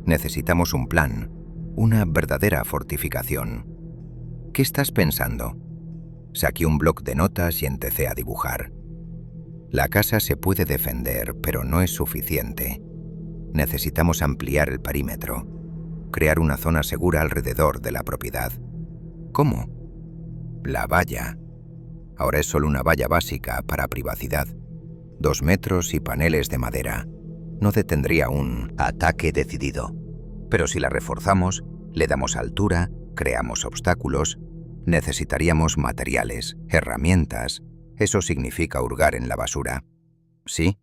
Speaker 1: Necesitamos un plan, una verdadera fortificación. ¿Qué estás pensando? Saqué un bloc de notas y empecé a dibujar. La casa se puede defender, pero no es suficiente. Necesitamos ampliar el perímetro, crear una zona segura alrededor de la propiedad. ¿Cómo? La valla. Ahora es solo una valla básica para privacidad. 2 metros y paneles de madera. No detendría un ataque decidido. Pero si la reforzamos, le damos altura, creamos obstáculos, necesitaríamos materiales, herramientas. Eso significa hurgar en la basura. ¿Sí?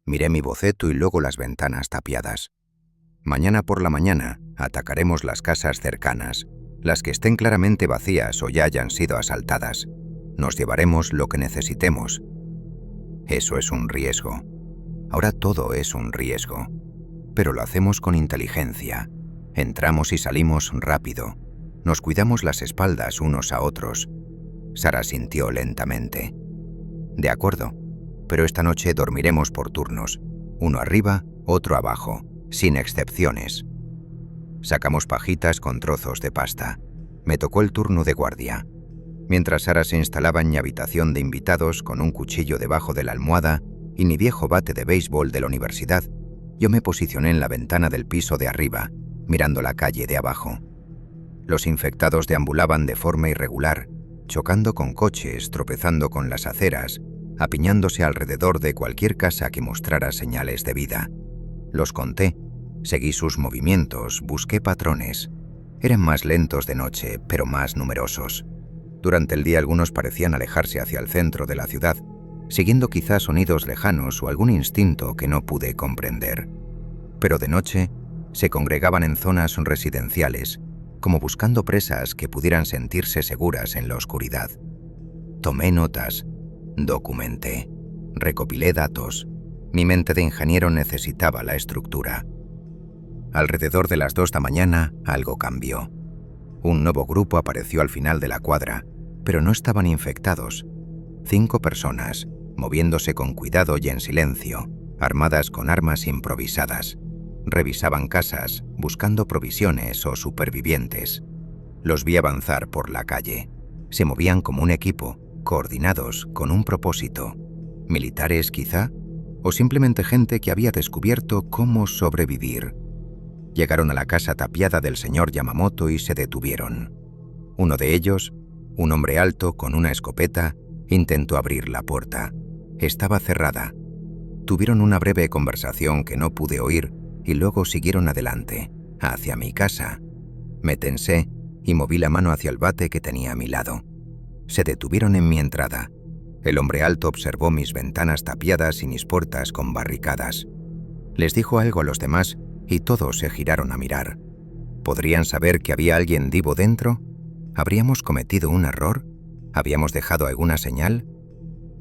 Speaker 1: Miré mi boceto y luego las ventanas tapiadas. Mañana por la mañana atacaremos las casas cercanas, las que estén claramente vacías o ya hayan sido asaltadas. Nos llevaremos lo que necesitemos. Eso es un riesgo. Ahora todo es un riesgo. Pero lo hacemos con inteligencia. Entramos y salimos rápido. Nos cuidamos las espaldas unos a otros. Sara sintió lentamente. De acuerdo, pero esta noche dormiremos por turnos. Uno arriba, otro abajo, sin excepciones. Sacamos pajitas con trozos de pasta. Me tocó el turno de guardia. Mientras Sara se instalaba en mi habitación de invitados con un cuchillo debajo de la almohada y mi viejo bate de béisbol de la universidad, yo me posicioné en la ventana del piso de arriba, mirando la calle de abajo. Los infectados deambulaban de forma irregular, chocando con coches, tropezando con las aceras, apiñándose alrededor de cualquier casa que mostrara señales de vida. Los conté, seguí sus movimientos, busqué patrones. Eran más lentos de noche, pero más numerosos. Durante el día algunos parecían alejarse hacia el centro de la ciudad, siguiendo quizás sonidos lejanos o algún instinto que no pude comprender. Pero de noche se congregaban en zonas residenciales, como buscando presas que pudieran sentirse seguras en la oscuridad. Tomé notas, documenté, recopilé datos. Mi mente de ingeniero necesitaba la estructura. Alrededor de las 2 de la mañana, algo cambió. Un nuevo grupo apareció al final de la cuadra, pero no estaban infectados. 5 personas, moviéndose con cuidado y en silencio, armadas con armas improvisadas. Revisaban casas, buscando provisiones o supervivientes. Los vi avanzar por la calle. Se movían como un equipo, coordinados, con un propósito. ¿Militares, quizá? ¿O simplemente gente que había descubierto cómo sobrevivir? Llegaron a la casa tapiada del señor Yamamoto y se detuvieron. Uno de ellos, un hombre alto con una escopeta, intentó abrir la puerta. Estaba cerrada. Tuvieron una breve conversación que no pude oír y luego siguieron adelante, hacia mi casa. Me tensé y moví la mano hacia el bate que tenía a mi lado. Se detuvieron en mi entrada. El hombre alto observó mis ventanas tapiadas y mis puertas con barricadas. Les dijo algo a los demás y todos se giraron a mirar. ¿Podrían saber que había alguien vivo dentro? ¿Habríamos cometido un error? ¿Habíamos dejado alguna señal?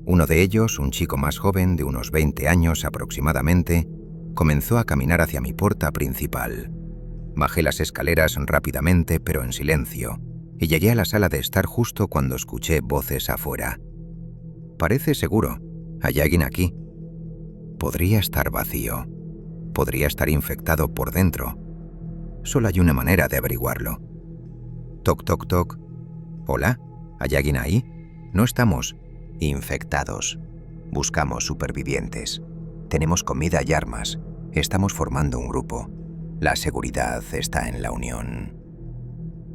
Speaker 1: Uno de ellos, un chico más joven de unos 20 años aproximadamente, comenzó a caminar hacia mi puerta principal. Bajé las escaleras rápidamente pero en silencio y llegué a la sala de estar justo cuando escuché voces afuera. Parece seguro. ¿Hay alguien aquí? Podría estar vacío. Podría estar infectado por dentro. Solo hay una manera de averiguarlo. Toc, toc, toc. ¿Hola? ¿Hay alguien ahí? No estamos infectados. Buscamos supervivientes. Tenemos comida y armas. Estamos formando un grupo. La seguridad está en la unión.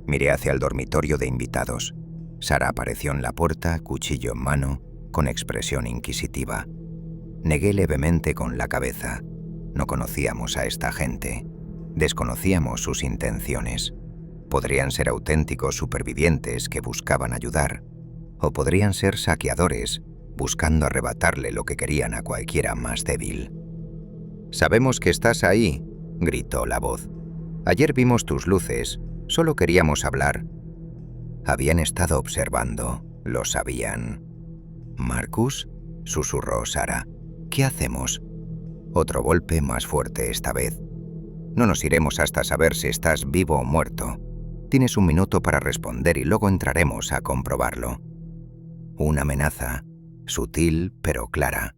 Speaker 1: Miré hacia el dormitorio de invitados. Sara apareció en la puerta, cuchillo en mano, con expresión inquisitiva. Negué levemente con la cabeza. No conocíamos a esta gente. Desconocíamos sus intenciones. Podrían ser auténticos supervivientes que buscaban ayudar, o podrían ser saqueadores, buscando arrebatarle lo que querían a cualquiera más débil. «Sabemos que estás ahí», gritó la voz. «Ayer vimos tus luces, solo queríamos hablar». Habían estado observando, lo sabían. «¿Marcus?», susurró Sara. «¿Qué hacemos?». Otro golpe más fuerte esta vez. «No nos iremos hasta saber si estás vivo o muerto. Tienes un minuto para responder y luego entraremos a comprobarlo». Una amenaza, sutil pero clara.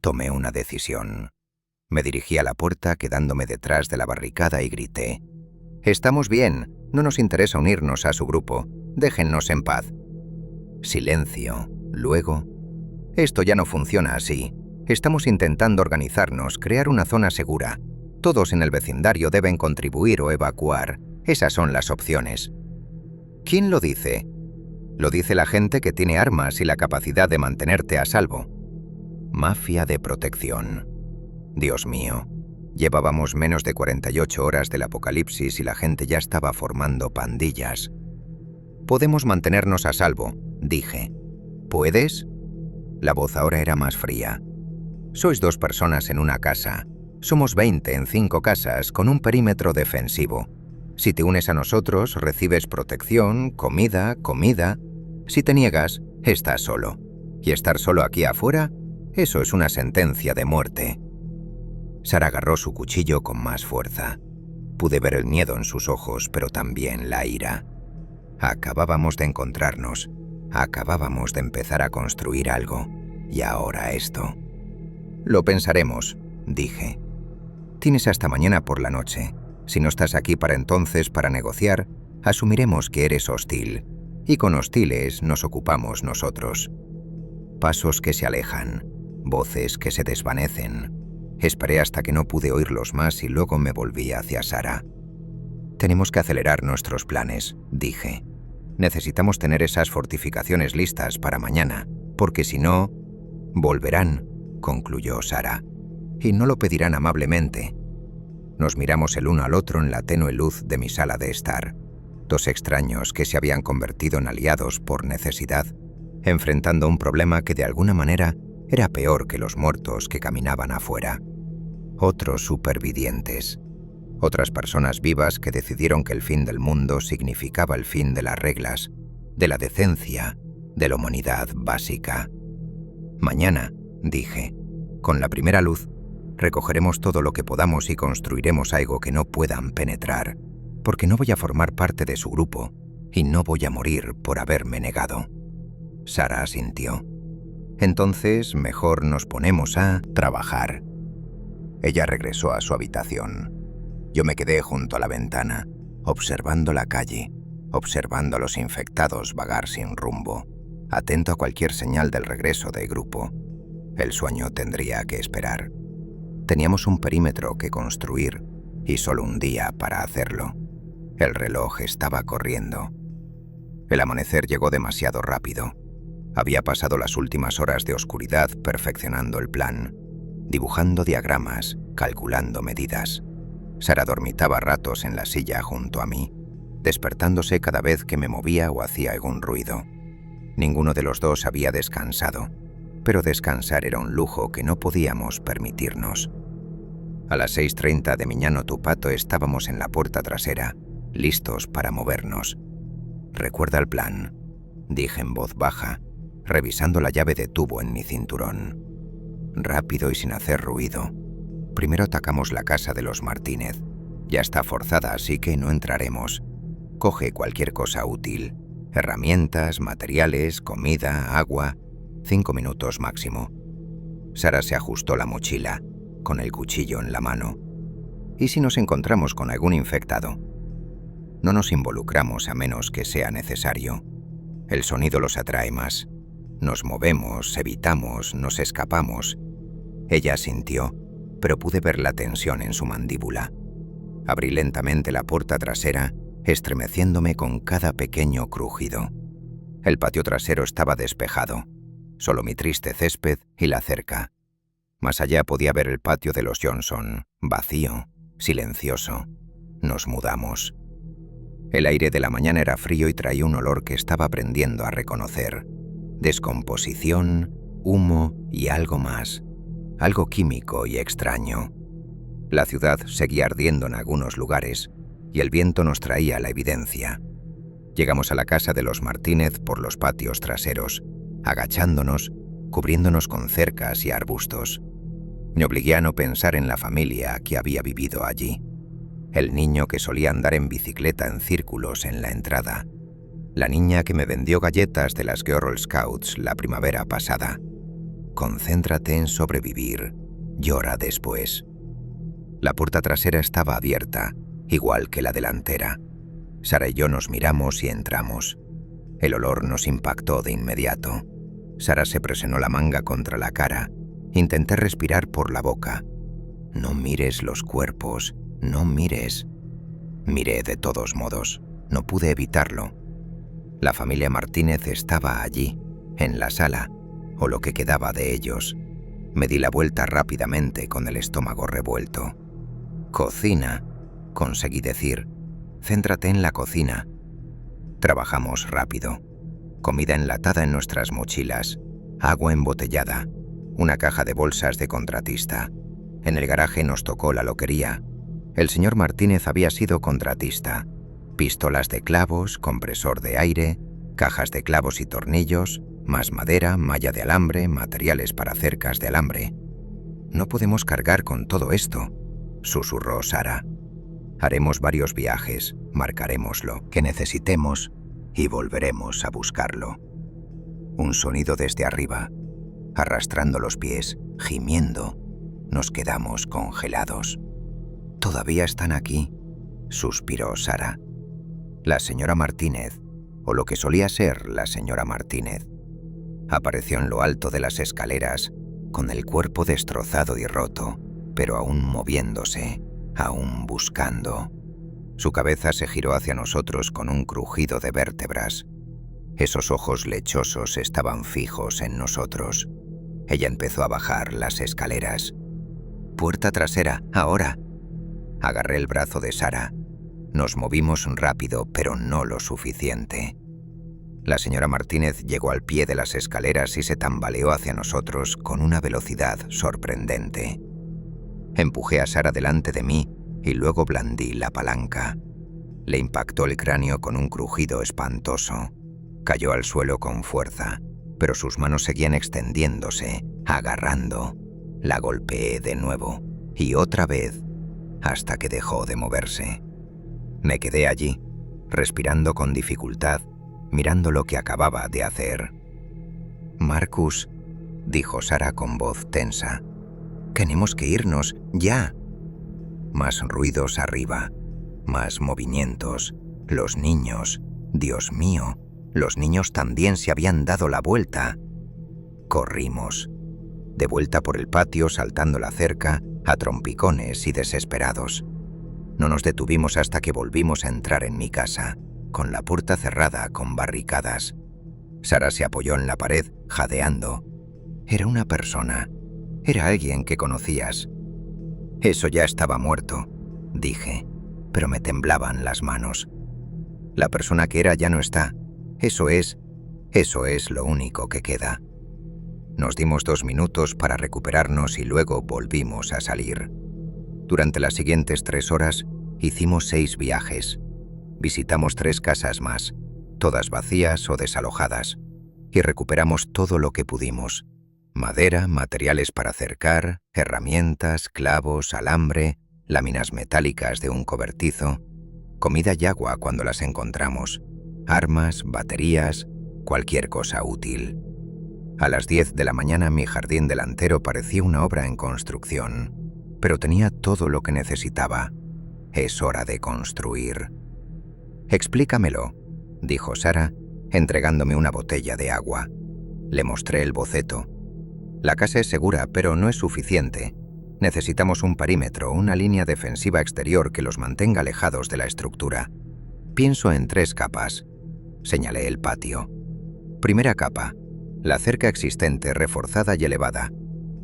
Speaker 1: Tomé una decisión. Me dirigí a la puerta quedándome detrás de la barricada y grité: «Estamos bien, no nos interesa unirnos a su grupo. Déjennos en paz». Silencio. Luego: «Esto ya no funciona así. Estamos intentando organizarnos, crear una zona segura. Todos en el vecindario deben contribuir o evacuar. Esas son las opciones». «¿Quién lo dice?». «Lo dice la gente que tiene armas y la capacidad de mantenerte a salvo». Mafia de protección. Dios mío, llevábamos menos de 48 horas del apocalipsis y la gente ya estaba formando pandillas. «Podemos mantenernos a salvo», dije. «¿Puedes?». La voz ahora era más fría. «Sois 2 personas en una casa. Somos 20 en 5 casas con un perímetro defensivo. Si te unes a nosotros, recibes protección, comida. Si te niegas, estás solo. Y estar solo aquí afuera, eso es una sentencia de muerte». Sara agarró su cuchillo con más fuerza. Pude ver el miedo en sus ojos, pero también la ira. Acabábamos de encontrarnos. Acabábamos de empezar a construir algo. Y ahora esto. «Lo pensaremos», dije. «Tienes hasta mañana por la noche. Si no estás aquí para entonces para negociar, asumiremos que eres hostil. Y con hostiles nos ocupamos nosotros». Pasos que se alejan. Voces que se desvanecen. Esperé hasta que no pude oírlos más y luego me volví hacia Sara. «Tenemos que acelerar nuestros planes», dije. «Necesitamos tener esas fortificaciones listas para mañana, porque si no, volverán», concluyó Sara. «Y no lo pedirán amablemente». Nos miramos el uno al otro en la tenue luz de mi sala de estar. 2 extraños que se habían convertido en aliados por necesidad, enfrentando un problema que de alguna manera era peor que los muertos que caminaban afuera. Otros supervivientes. Otras personas vivas que decidieron que el fin del mundo significaba el fin de las reglas, de la decencia, de la humanidad básica. «Mañana», dije, «con la primera luz, recogeremos todo lo que podamos y construiremos algo que no puedan penetrar. porque no voy a formar parte de su grupo y no voy a morir por haberme negado. Sara asintió. Entonces, mejor nos ponemos a trabajar. Ella regresó a su habitación. Yo me quedé junto a la ventana, observando la calle, observando a los infectados vagar sin rumbo, atento a cualquier señal del regreso del grupo. El sueño tendría que esperar. Teníamos un perímetro que construir y solo un día para hacerlo. El reloj estaba corriendo. El amanecer llegó demasiado rápido. Había pasado las últimas horas de oscuridad perfeccionando el plan, dibujando diagramas, calculando medidas. Sara dormitaba a ratos en la silla junto a mí, despertándose cada vez que me movía o hacía algún ruido. Ninguno de los dos había descansado, pero descansar era un lujo que no podíamos permitirnos. A las 6:30 de Miñano Tupato estábamos en la puerta trasera, listos para movernos. «Recuerda el plan», dije en voz baja, revisando la llave de tubo en mi cinturón. Rápido y sin hacer ruido. Primero atacamos la casa de los Martínez. Ya está forzada, así que no entraremos. Coge cualquier cosa útil. Herramientas, materiales, comida, agua. 5 minutos máximo. Sara se ajustó la mochila, con el cuchillo en la mano. ¿Y si nos encontramos con algún infectado? No nos involucramos a menos que sea necesario. El sonido los atrae más. Nos movemos, evitamos, nos escapamos. Ella asintió, pero pude ver la tensión en su mandíbula. Abrí lentamente la puerta trasera, estremeciéndome con cada pequeño crujido. El patio trasero estaba despejado, solo mi triste césped y la cerca. Más allá podía ver el patio de los Johnson, vacío, silencioso. Nos mudamos. El aire de la mañana era frío y traía un olor que estaba aprendiendo a reconocer. Descomposición, humo y algo más. Algo químico y extraño. La ciudad seguía ardiendo en algunos lugares y el viento nos traía la evidencia. Llegamos a la casa de los Martínez por los patios traseros, agachándonos, cubriéndonos con cercas y arbustos. Me obligué a no pensar en la familia que había vivido allí. El niño que solía andar en bicicleta en círculos en la entrada. La niña que me vendió galletas de las Girl Scouts la primavera pasada. Concéntrate en sobrevivir. Llora después. La puerta trasera estaba abierta, igual que la delantera. Sara y yo nos miramos y entramos. El olor nos impactó de inmediato. Sara se presionó la manga contra la cara. Intenté respirar por la boca. No mires los cuerpos, no mires. Miré de todos modos. No pude evitarlo. La familia Martínez estaba allí, en la sala, o lo que quedaba de ellos. Me di la vuelta rápidamente con el estómago revuelto. «Cocina», conseguí decir. «Céntrate en la cocina». Trabajamos rápido. Comida enlatada en nuestras mochilas, agua embotellada, una caja de bolsas de contratista. En el garaje nos tocó la loquería. El señor Martínez había sido contratista. Pistolas de clavos, compresor de aire, cajas de clavos y tornillos, más madera, malla de alambre, materiales para cercas de alambre. «No podemos cargar con todo esto», susurró Sara. «Haremos varios viajes, marcaremos lo que necesitemos y volveremos a buscarlo». Un sonido desde arriba, arrastrando los pies, gimiendo. Nos quedamos congelados. «¿Todavía están aquí?», suspiró Sara. La señora Martínez, o lo que solía ser la señora Martínez, apareció en lo alto de las escaleras, con el cuerpo destrozado y roto, pero aún moviéndose, aún buscando. Su cabeza se giró hacia nosotros con un crujido de vértebras. Esos ojos lechosos estaban fijos en nosotros. Ella empezó a bajar las escaleras. «Puerta trasera, ahora». Agarré el brazo de Sara. Nos movimos rápido, pero no lo suficiente. La señora Martínez llegó al pie de las escaleras y se tambaleó hacia nosotros con una velocidad sorprendente. Empujé a Sara delante de mí y luego blandí la palanca. Le impactó el cráneo con un crujido espantoso. Cayó al suelo con fuerza, pero sus manos seguían extendiéndose, agarrando. La golpeé de nuevo, y otra vez, hasta que dejó de moverse. Me quedé allí, respirando con dificultad, mirando lo que acababa de hacer. «Marcus», dijo Sara con voz tensa, «tenemos que irnos, ya». Más ruidos arriba, más movimientos. Los niños, Dios mío, los niños también se habían dado la vuelta. Corrimos, de vuelta por el patio saltando la cerca, a trompicones y desesperados. No nos detuvimos hasta que volvimos a entrar en mi casa, con la puerta cerrada con barricadas. Sara se apoyó en la pared, jadeando. Era una persona. Era alguien que conocías. Eso ya estaba muerto, dije, pero me temblaban las manos. La persona que era ya no está. Eso es lo único que queda. Nos dimos 2 minutos para recuperarnos y luego volvimos a salir. Durante las siguientes 3 horas hicimos 6 viajes. Visitamos 3 casas más, todas vacías o desalojadas, y recuperamos todo lo que pudimos. Madera, materiales para cercar, herramientas, clavos, alambre, láminas metálicas de un cobertizo, comida y agua cuando las encontramos, armas, baterías, cualquier cosa útil. A las 10 de la mañana mi jardín delantero parecía una obra en construcción, pero tenía todo lo que necesitaba. Es hora de construir. «Explícamelo», dijo Sara, entregándome una botella de agua. Le mostré el boceto. «La casa es segura, pero no es suficiente. Necesitamos un perímetro, una línea defensiva exterior que los mantenga alejados de la estructura. Pienso en 3 capas». Señalé el patio. Primera capa, la cerca existente reforzada y elevada.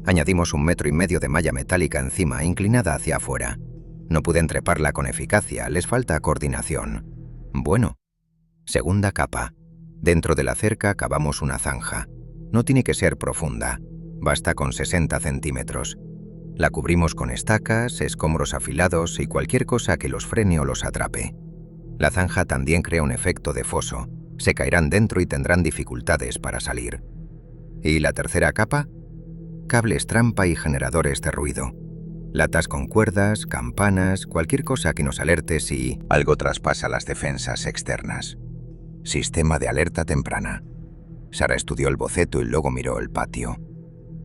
Speaker 1: Añadimos 1,5 metros de malla metálica encima, inclinada hacia afuera. No pude treparla con eficacia, les falta coordinación. Bueno. Segunda capa. Dentro de la cerca cavamos una zanja. No tiene que ser profunda. Basta con 60 centímetros. La cubrimos con estacas, escombros afilados y cualquier cosa que los frene o los atrape. La zanja también crea un efecto de foso. Se caerán dentro y tendrán dificultades para salir. ¿Y la tercera capa? Cables trampa y generadores de ruido. Latas con cuerdas, campanas, cualquier cosa que nos alerte si algo traspasa las defensas externas. Sistema de alerta temprana. Sara estudió el boceto y luego miró el patio.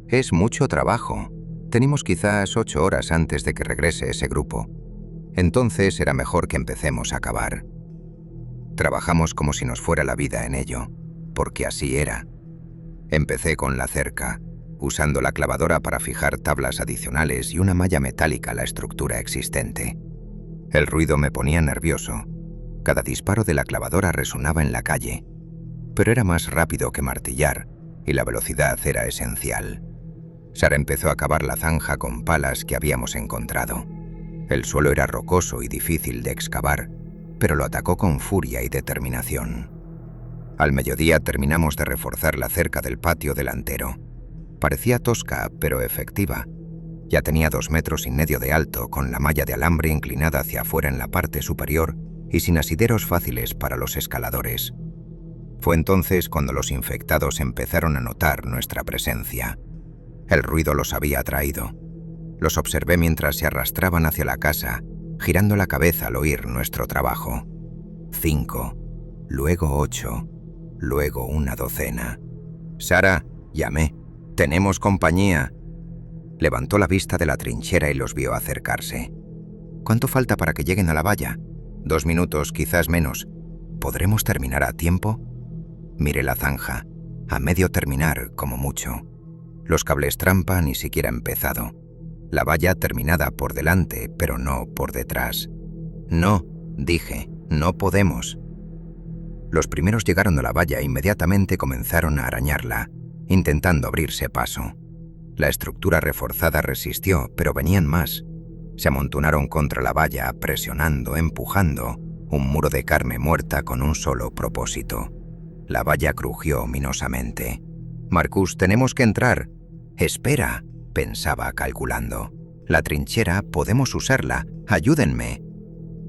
Speaker 1: Es mucho trabajo. Tenemos quizás 8 horas antes de que regrese ese grupo. Entonces será mejor que empecemos a cavar. Trabajamos como si nos fuera la vida en ello, porque así era. Empecé con la cerca, usando la clavadora para fijar tablas adicionales y una malla metálica a la estructura existente. El ruido me ponía nervioso. Cada disparo de la clavadora resonaba en la calle, pero era más rápido que martillar, y la velocidad era esencial. Sara empezó a cavar la zanja con palas que habíamos encontrado. El suelo era rocoso y difícil de excavar, pero lo atacó con furia y determinación. Al mediodía terminamos de reforzar la cerca del patio delantero. Parecía tosca, pero efectiva. Ya tenía 2,5 metros de alto, con la malla de alambre inclinada hacia afuera en la parte superior y sin asideros fáciles para los escaladores. Fue entonces cuando los infectados empezaron a notar nuestra presencia. El ruido los había atraído. Los observé mientras se arrastraban hacia la casa, girando la cabeza al oír nuestro trabajo. 5, luego 8, luego una docena. «Sara», llamé, «tenemos compañía». Levantó la vista de la trinchera y los vio acercarse. «¿Cuánto falta para que lleguen a la valla?» 2 minutos, quizás menos. ¿Podremos terminar a tiempo? Miré la zanja. A medio terminar, como mucho. Los cables trampa ni siquiera empezado. La valla terminada por delante, pero no por detrás. «No», dije, «no podemos». Los primeros llegaron a la valla e inmediatamente comenzaron a arañarla, intentando abrirse paso. La estructura reforzada resistió, pero venían más. Se amontonaron contra la valla, presionando, empujando, un muro de carne muerta con un solo propósito. La valla crujió ominosamente. «Marcus, tenemos que entrar». «Espera», pensaba calculando. «La trinchera, podemos usarla. Ayúdenme».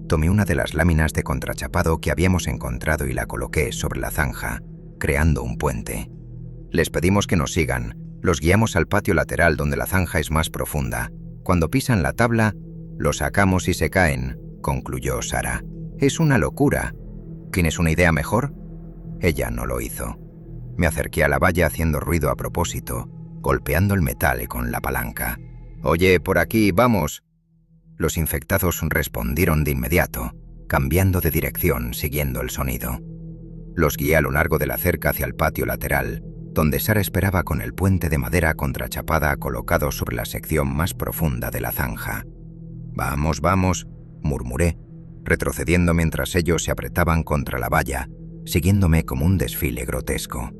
Speaker 1: Tomé una de las láminas de contrachapado que habíamos encontrado y la coloqué sobre la zanja, creando un puente. Les pedimos que nos sigan. Los guiamos al patio lateral donde la zanja es más profunda. Cuando pisan la tabla, los sacamos y se caen, concluyó Sara. Es una locura. ¿Tienes una idea mejor? Ella no lo hizo. Me acerqué a la valla haciendo ruido a propósito, golpeando el metal con la palanca. «Oye, por aquí, vamos». Los infectados respondieron de inmediato, cambiando de dirección siguiendo el sonido. Los guié a lo largo de la cerca hacia el patio lateral, donde Sara esperaba con el puente de madera contrachapada colocado sobre la sección más profunda de la zanja. «Vamos, vamos», murmuré, retrocediendo mientras ellos se apretaban contra la valla, siguiéndome como un desfile grotesco.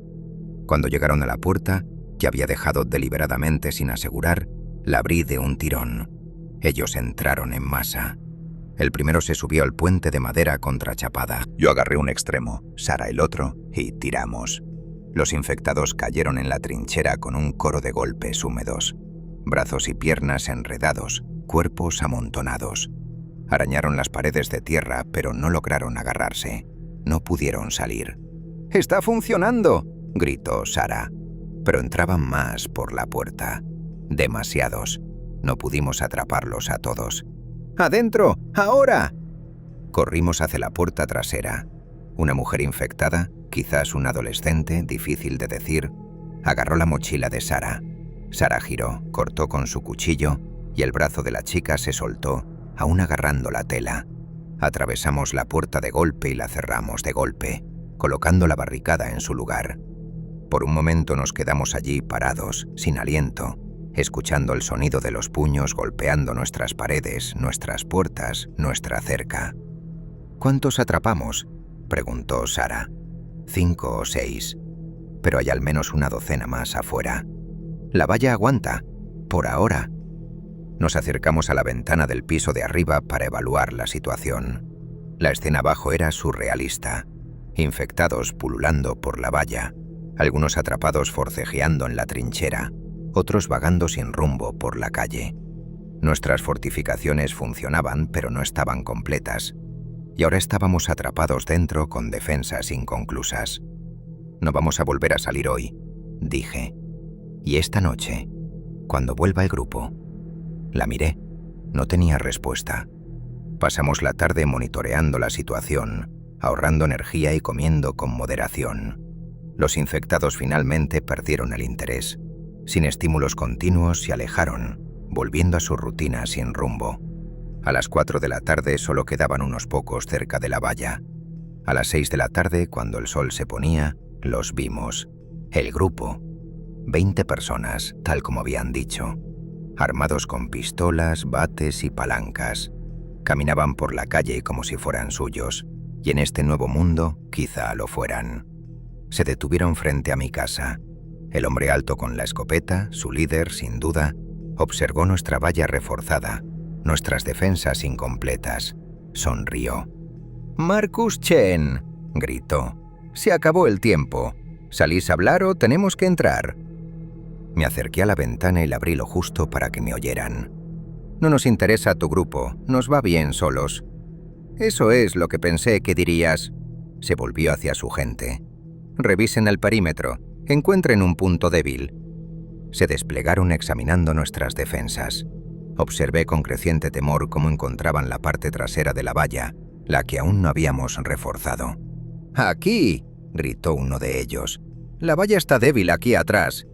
Speaker 1: Cuando llegaron a la puerta, que había dejado deliberadamente sin asegurar, la abrí de un tirón. Ellos entraron en masa. El primero se subió al puente de madera contrachapada. Yo agarré un extremo, Sara el otro, y tiramos. Los infectados cayeron en la trinchera con un coro de golpes húmedos. Brazos y piernas enredados, cuerpos amontonados. Arañaron las paredes de tierra, pero no lograron agarrarse. No pudieron salir. «¡Está funcionando!», gritó Sara. Pero entraban más por la puerta. Demasiados. No pudimos atraparlos a todos. «¡Adentro! ¡Ahora!». Corrimos hacia la puerta trasera. Una mujer infectada, quizás un adolescente, difícil de decir, agarró la mochila de Sara. Sara giró, cortó con su cuchillo y el brazo de la chica se soltó, aún agarrando la tela. Atravesamos la puerta de golpe y la cerramos de golpe, colocando la barricada en su lugar. Por un momento nos quedamos allí parados, sin aliento, escuchando el sonido de los puños golpeando nuestras paredes, nuestras puertas, nuestra cerca. «¿Cuántos atrapamos?», preguntó Sara. «5 o 6, pero hay al menos una docena más afuera. La valla aguanta, por ahora». Nos acercamos a la ventana del piso de arriba para evaluar la situación. La escena abajo era surrealista. Infectados pululando por la valla, algunos atrapados forcejeando en la trinchera, otros vagando sin rumbo por la calle. Nuestras fortificaciones funcionaban, pero no estaban completas, y ahora estábamos atrapados dentro con defensas inconclusas. «No vamos a volver a salir hoy», dije. «Y esta noche, cuando vuelva el grupo». La miré. No tenía respuesta. Pasamos la tarde monitoreando la situación, ahorrando energía y comiendo con moderación. Los infectados finalmente perdieron el interés. Sin estímulos continuos se alejaron, volviendo a su rutina sin rumbo. A las 4 de la tarde solo quedaban unos pocos cerca de la valla. A las 6 de la tarde, cuando el sol se ponía, los vimos. El grupo. 20 personas, tal como habían dicho. Armados con pistolas, bates y palancas. Caminaban por la calle como si fueran suyos, y en este nuevo mundo quizá lo fueran. Se detuvieron frente a mi casa. El hombre alto con la escopeta, su líder, sin duda, observó nuestra valla reforzada, nuestras defensas incompletas. Sonrió. «Marcus Chen», gritó. «Se acabó el tiempo. ¿Salís a hablar o tenemos que entrar?». Me acerqué a la ventana y la abrí lo justo para que me oyeran. «No nos interesa tu grupo, nos va bien solos». «Eso es lo que pensé que dirías». Se volvió hacia su gente. «Revisen el perímetro, encuentren un punto débil». Se desplegaron examinando nuestras defensas. Observé con creciente temor cómo encontraban la parte trasera de la valla, la que aún no habíamos reforzado. «¡Aquí!», gritó uno de ellos. «La valla está débil aquí atrás».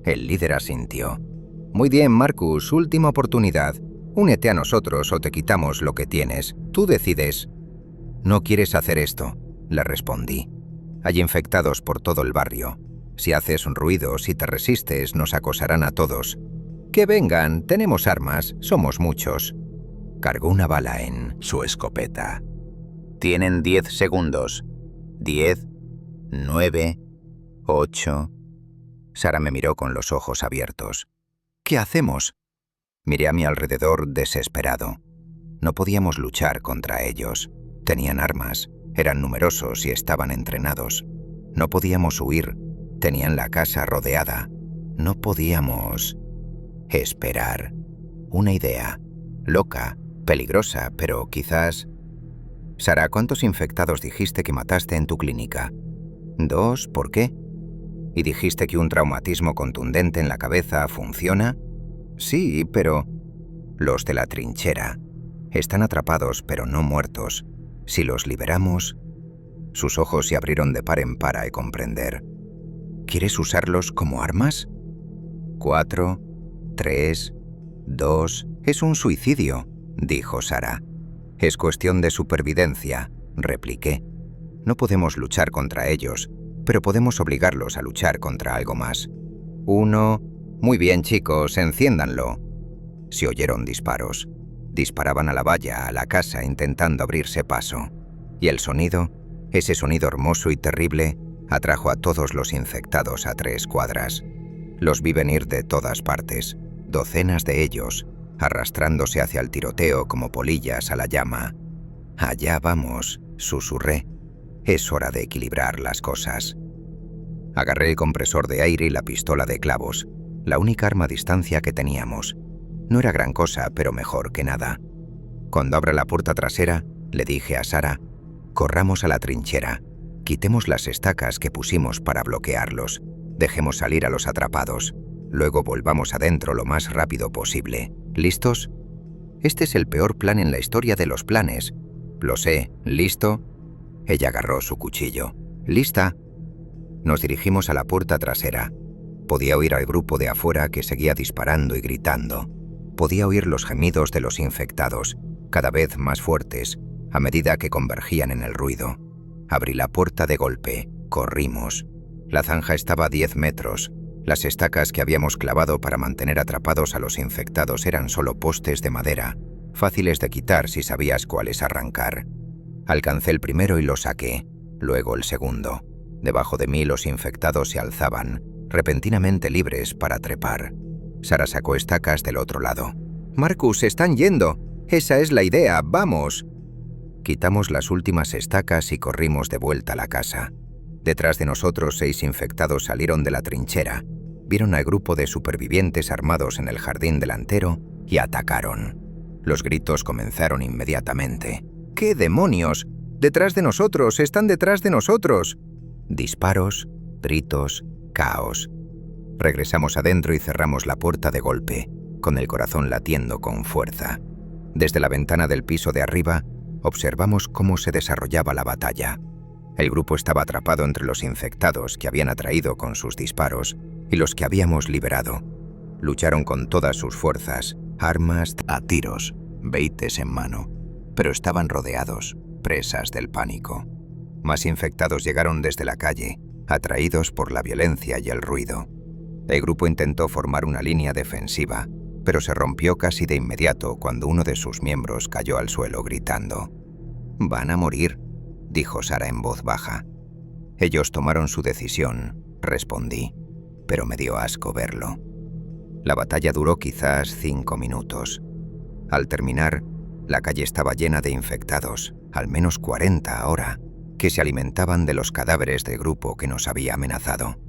Speaker 1: El líder asintió. «Muy bien, Marcus, última oportunidad. Únete a nosotros o te quitamos lo que tienes. Tú decides». «No quieres hacer esto», le respondí. «Hay infectados por todo el barrio. Si haces un ruido, si te resistes, nos acosarán a todos. Que vengan, tenemos armas, somos muchos». Cargó una bala en su escopeta. «Tienen 10 segundos. 10, 9, 8... Sara me miró con los ojos abiertos. «¿Qué hacemos?». Miré a mi alrededor desesperado. No podíamos luchar contra ellos. Tenían armas, eran numerosos y estaban entrenados. No podíamos huir, tenían la casa rodeada. No podíamos... esperar. Una idea. Loca, peligrosa, pero quizás... «Sara, ¿cuántos infectados dijiste que mataste en tu clínica?». «2, ¿por qué?». «¿Y dijiste que un traumatismo contundente en la cabeza funciona?». «Sí, pero...». «Los de la trinchera. Están atrapados, pero no muertos. Si los liberamos... Sus ojos se abrieron de par en par a comprender. ¿Quieres usarlos como armas? 4, 3, 2... Es un suicidio, dijo Sara. Es cuestión de supervivencia, repliqué. No podemos luchar contra ellos, pero podemos obligarlos a luchar contra algo más. 1... Muy bien, chicos, enciéndanlo. Se oyeron disparos. Disparaban a la valla, a la casa, intentando abrirse paso. Y el sonido, ese sonido hermoso y terrible, atrajo a todos los infectados a 3 cuadras. Los vi venir de todas partes, docenas de ellos, arrastrándose hacia el tiroteo como polillas a la llama. «Allá vamos», susurré. «Es hora de equilibrar las cosas». Agarré el compresor de aire y la pistola de clavos, la única arma a distancia que teníamos. No era gran cosa, pero mejor que nada. Cuando abra la puerta trasera, le dije a Sara, «Corramos a la trinchera, quitemos las estacas que pusimos para bloquearlos, dejemos salir a los atrapados, luego volvamos adentro lo más rápido posible. ¿Listos? Este es el peor plan en la historia de los planes. Lo sé, ¿listo?» Ella agarró su cuchillo. «¿Lista?» Nos dirigimos a la puerta trasera. Podía oír al grupo de afuera que seguía disparando y gritando. Podía oír los gemidos de los infectados, cada vez más fuertes, a medida que convergían en el ruido. Abrí la puerta de golpe. Corrimos. La zanja estaba a 10 metros. Las estacas que habíamos clavado para mantener atrapados a los infectados eran solo postes de madera, fáciles de quitar si sabías cuáles arrancar. Alcancé el primero y lo saqué, luego el segundo. Debajo de mí los infectados se alzaban, repentinamente libres para trepar. Sara sacó estacas del otro lado. «Marcus, se están yendo. Esa es la idea, vamos». Quitamos las últimas estacas y corrimos de vuelta a la casa. Detrás de nosotros 6 infectados salieron de la trinchera, vieron al grupo de supervivientes armados en el jardín delantero y atacaron. Los gritos comenzaron inmediatamente. «¿Qué demonios? ¡Detrás de nosotros! ¡Están detrás de nosotros!». Disparos, gritos, caos. Regresamos adentro y cerramos la puerta de golpe, con el corazón latiendo con fuerza. Desde la ventana del piso de arriba, observamos cómo se desarrollaba la batalla. El grupo estaba atrapado entre los infectados que habían atraído con sus disparos y los que habíamos liberado. Lucharon con todas sus fuerzas, armas a tiros, beites en mano, pero estaban rodeados, presas del pánico. Más infectados llegaron desde la calle, atraídos por la violencia y el ruido. El grupo intentó formar una línea defensiva, pero se rompió casi de inmediato cuando uno de sus miembros cayó al suelo gritando. «Van a morir», dijo Sara en voz baja. «Ellos tomaron su decisión», respondí, pero me dio asco verlo. La batalla duró quizás 5 minutos. Al terminar, la calle estaba llena de infectados, al menos 40 ahora, que se alimentaban de los cadáveres del grupo que nos había amenazado.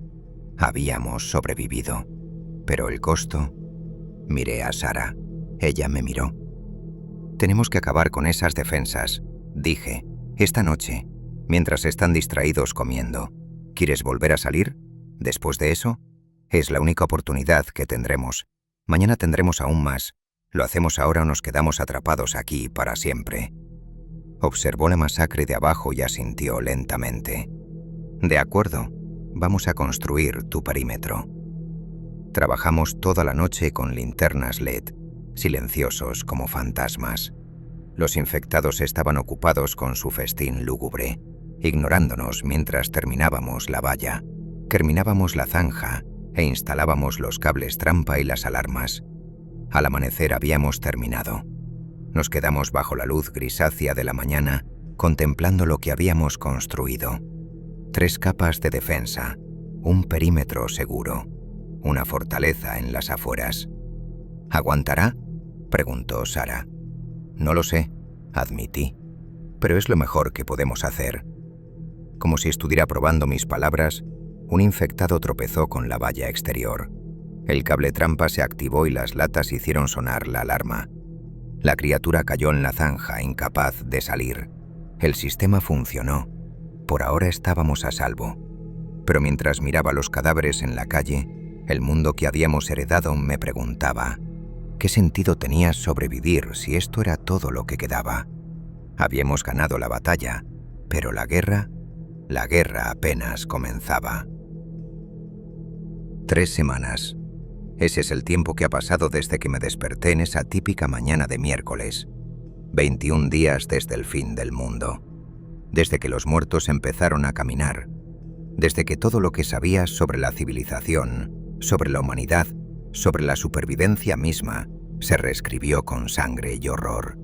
Speaker 1: Habíamos sobrevivido, pero el costo... Miré a Sara. Ella me miró. «Tenemos que acabar con esas defensas», dije, «esta noche, mientras están distraídos comiendo. ¿Quieres volver a salir? Después de eso, es la única oportunidad que tendremos. Mañana tendremos aún más. Lo hacemos ahora o nos quedamos atrapados aquí para siempre». Observó la masacre de abajo y asintió lentamente. «De acuerdo, vamos a construir tu perímetro». Trabajamos toda la noche con linternas LED, silenciosos como fantasmas. Los infectados estaban ocupados con su festín lúgubre, ignorándonos mientras terminábamos la valla, terminábamos la zanja e instalábamos los cables trampa y las alarmas. Al amanecer habíamos terminado. Nos quedamos bajo la luz grisácea de la mañana, contemplando lo que habíamos construido. 3 capas de defensa, un perímetro seguro, una fortaleza en las afueras. ¿Aguantará?, preguntó Sara. No lo sé, admití, pero es lo mejor que podemos hacer. Como si estuviera probando mis palabras, un infectado tropezó con la valla exterior. El cable trampa se activó y las latas hicieron sonar la alarma. La criatura cayó en la zanja, incapaz de salir. El sistema funcionó. Por ahora estábamos a salvo. Pero mientras miraba los cadáveres en la calle, el mundo que habíamos heredado me preguntaba, ¿qué sentido tenía sobrevivir si esto era todo lo que quedaba? Habíamos ganado la batalla, pero la guerra apenas comenzaba. 3 semanas. Ese es el tiempo que ha pasado desde que me desperté en esa típica mañana de miércoles. 21 días desde el fin del mundo. Desde que los muertos empezaron a caminar. Desde que todo lo que sabías sobre la civilización, sobre la humanidad, sobre la supervivencia misma, se reescribió con sangre y horror.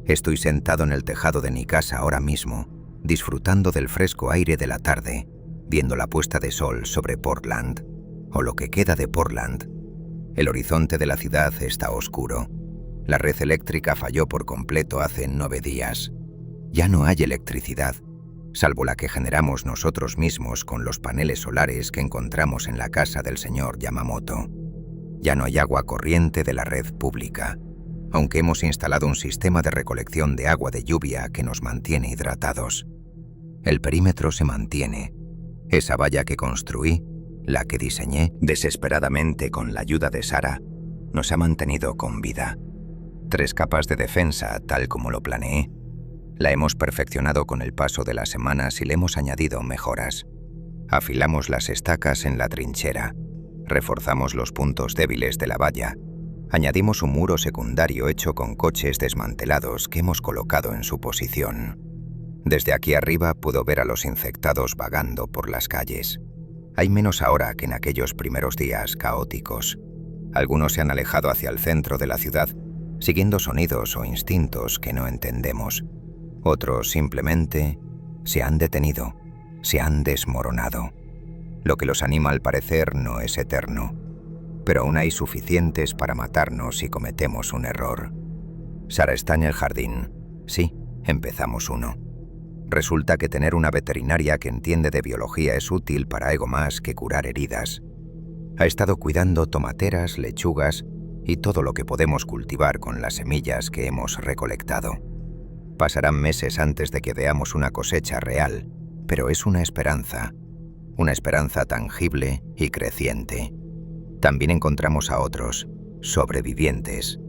Speaker 1: Estoy sentado en el tejado de mi casa ahora mismo, disfrutando del fresco aire de la tarde, viendo la puesta de sol sobre Portland, o lo que queda de Portland. El horizonte de la ciudad está oscuro. La red eléctrica falló por completo hace 9 días. Ya no hay electricidad, salvo la que generamos nosotros mismos con los paneles solares que encontramos en la casa del señor Yamamoto. Ya no hay agua corriente de la red pública, aunque hemos instalado un sistema de recolección de agua de lluvia que nos mantiene hidratados. El perímetro se mantiene. Esa valla que construí, la que diseñé desesperadamente con la ayuda de Sara, nos ha mantenido con vida. 3 capas de defensa, tal como lo planeé. La hemos perfeccionado con el paso de las semanas y le hemos añadido mejoras. Afilamos las estacas en la trinchera, reforzamos los puntos débiles de la valla, añadimos un muro secundario hecho con coches desmantelados que hemos colocado en su posición. Desde aquí arriba puedo ver a los infectados vagando por las calles. Hay menos ahora que en aquellos primeros días caóticos. Algunos se han alejado hacia el centro de la ciudad, siguiendo sonidos o instintos que no entendemos. Otros simplemente se han detenido, se han desmoronado. Lo que los anima al parecer no es eterno, pero aún hay suficientes para matarnos si cometemos un error. Sara está en el jardín. Sí, empezamos uno. Resulta que tener una veterinaria que entiende de biología es útil para algo más que curar heridas. Ha estado cuidando tomateras, lechugas y todo lo que podemos cultivar con las semillas que hemos recolectado. Pasarán meses antes de que veamos una cosecha real, pero es una esperanza tangible y creciente. También encontramos a otros, sobrevivientes.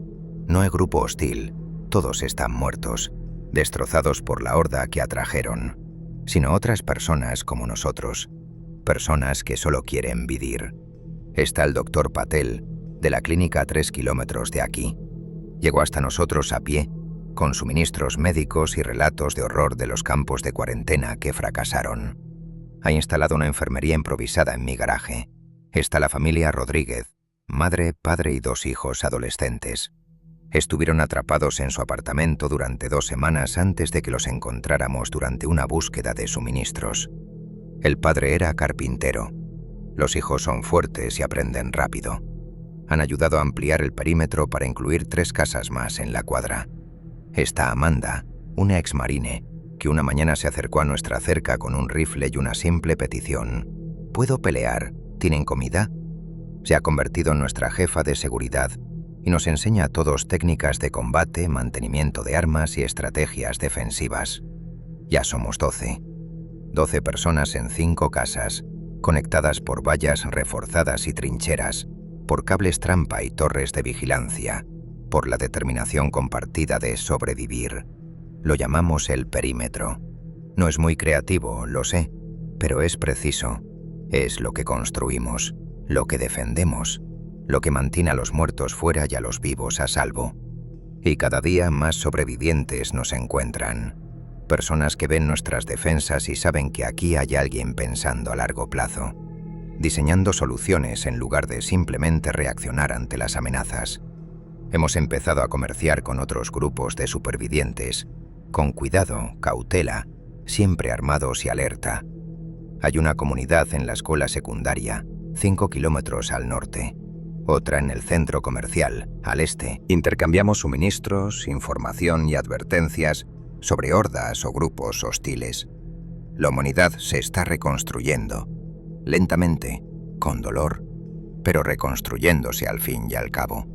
Speaker 1: No hay grupo hostil, todos están muertos, destrozados por la horda que atrajeron, sino otras personas como nosotros, personas que solo quieren vivir. Está el doctor Patel, de la clínica a 3 kilómetros de aquí. Llegó hasta nosotros a pie, con suministros médicos y relatos de horror de los campos de cuarentena que fracasaron. Ha instalado una enfermería improvisada en mi garaje. Está la familia Rodríguez, madre, padre y 2 hijos adolescentes. Estuvieron atrapados en su apartamento durante 2 semanas antes de que los encontráramos durante una búsqueda de suministros. El padre era carpintero. Los hijos son fuertes y aprenden rápido. Han ayudado a ampliar el perímetro para incluir 3 casas más en la cuadra. Está Amanda, una exmarine, que una mañana se acercó a nuestra cerca con un rifle y una simple petición. ¿Puedo pelear? ¿Tienen comida? Se ha convertido en nuestra jefa de seguridad y nos enseña a todos técnicas de combate, mantenimiento de armas y estrategias defensivas. Ya somos 12. 12 personas en 5 casas, conectadas por vallas reforzadas y trincheras, por cables trampa y torres de vigilancia, por la determinación compartida de sobrevivir. Lo llamamos el perímetro. No es muy creativo, lo sé, pero es preciso. Es lo que construimos, lo que defendemos, lo que mantiene a los muertos fuera y a los vivos a salvo. Y cada día más sobrevivientes nos encuentran. Personas que ven nuestras defensas y saben que aquí hay alguien pensando a largo plazo, diseñando soluciones en lugar de simplemente reaccionar ante las amenazas. Hemos empezado a comerciar con otros grupos de supervivientes, con cuidado, cautela, siempre armados y alerta. Hay una comunidad en la escuela secundaria, 5 kilómetros al norte. Otra en el centro comercial, al este. Intercambiamos suministros, información y advertencias sobre hordas o grupos hostiles. La humanidad se está reconstruyendo, lentamente, con dolor, pero reconstruyéndose al fin y al cabo.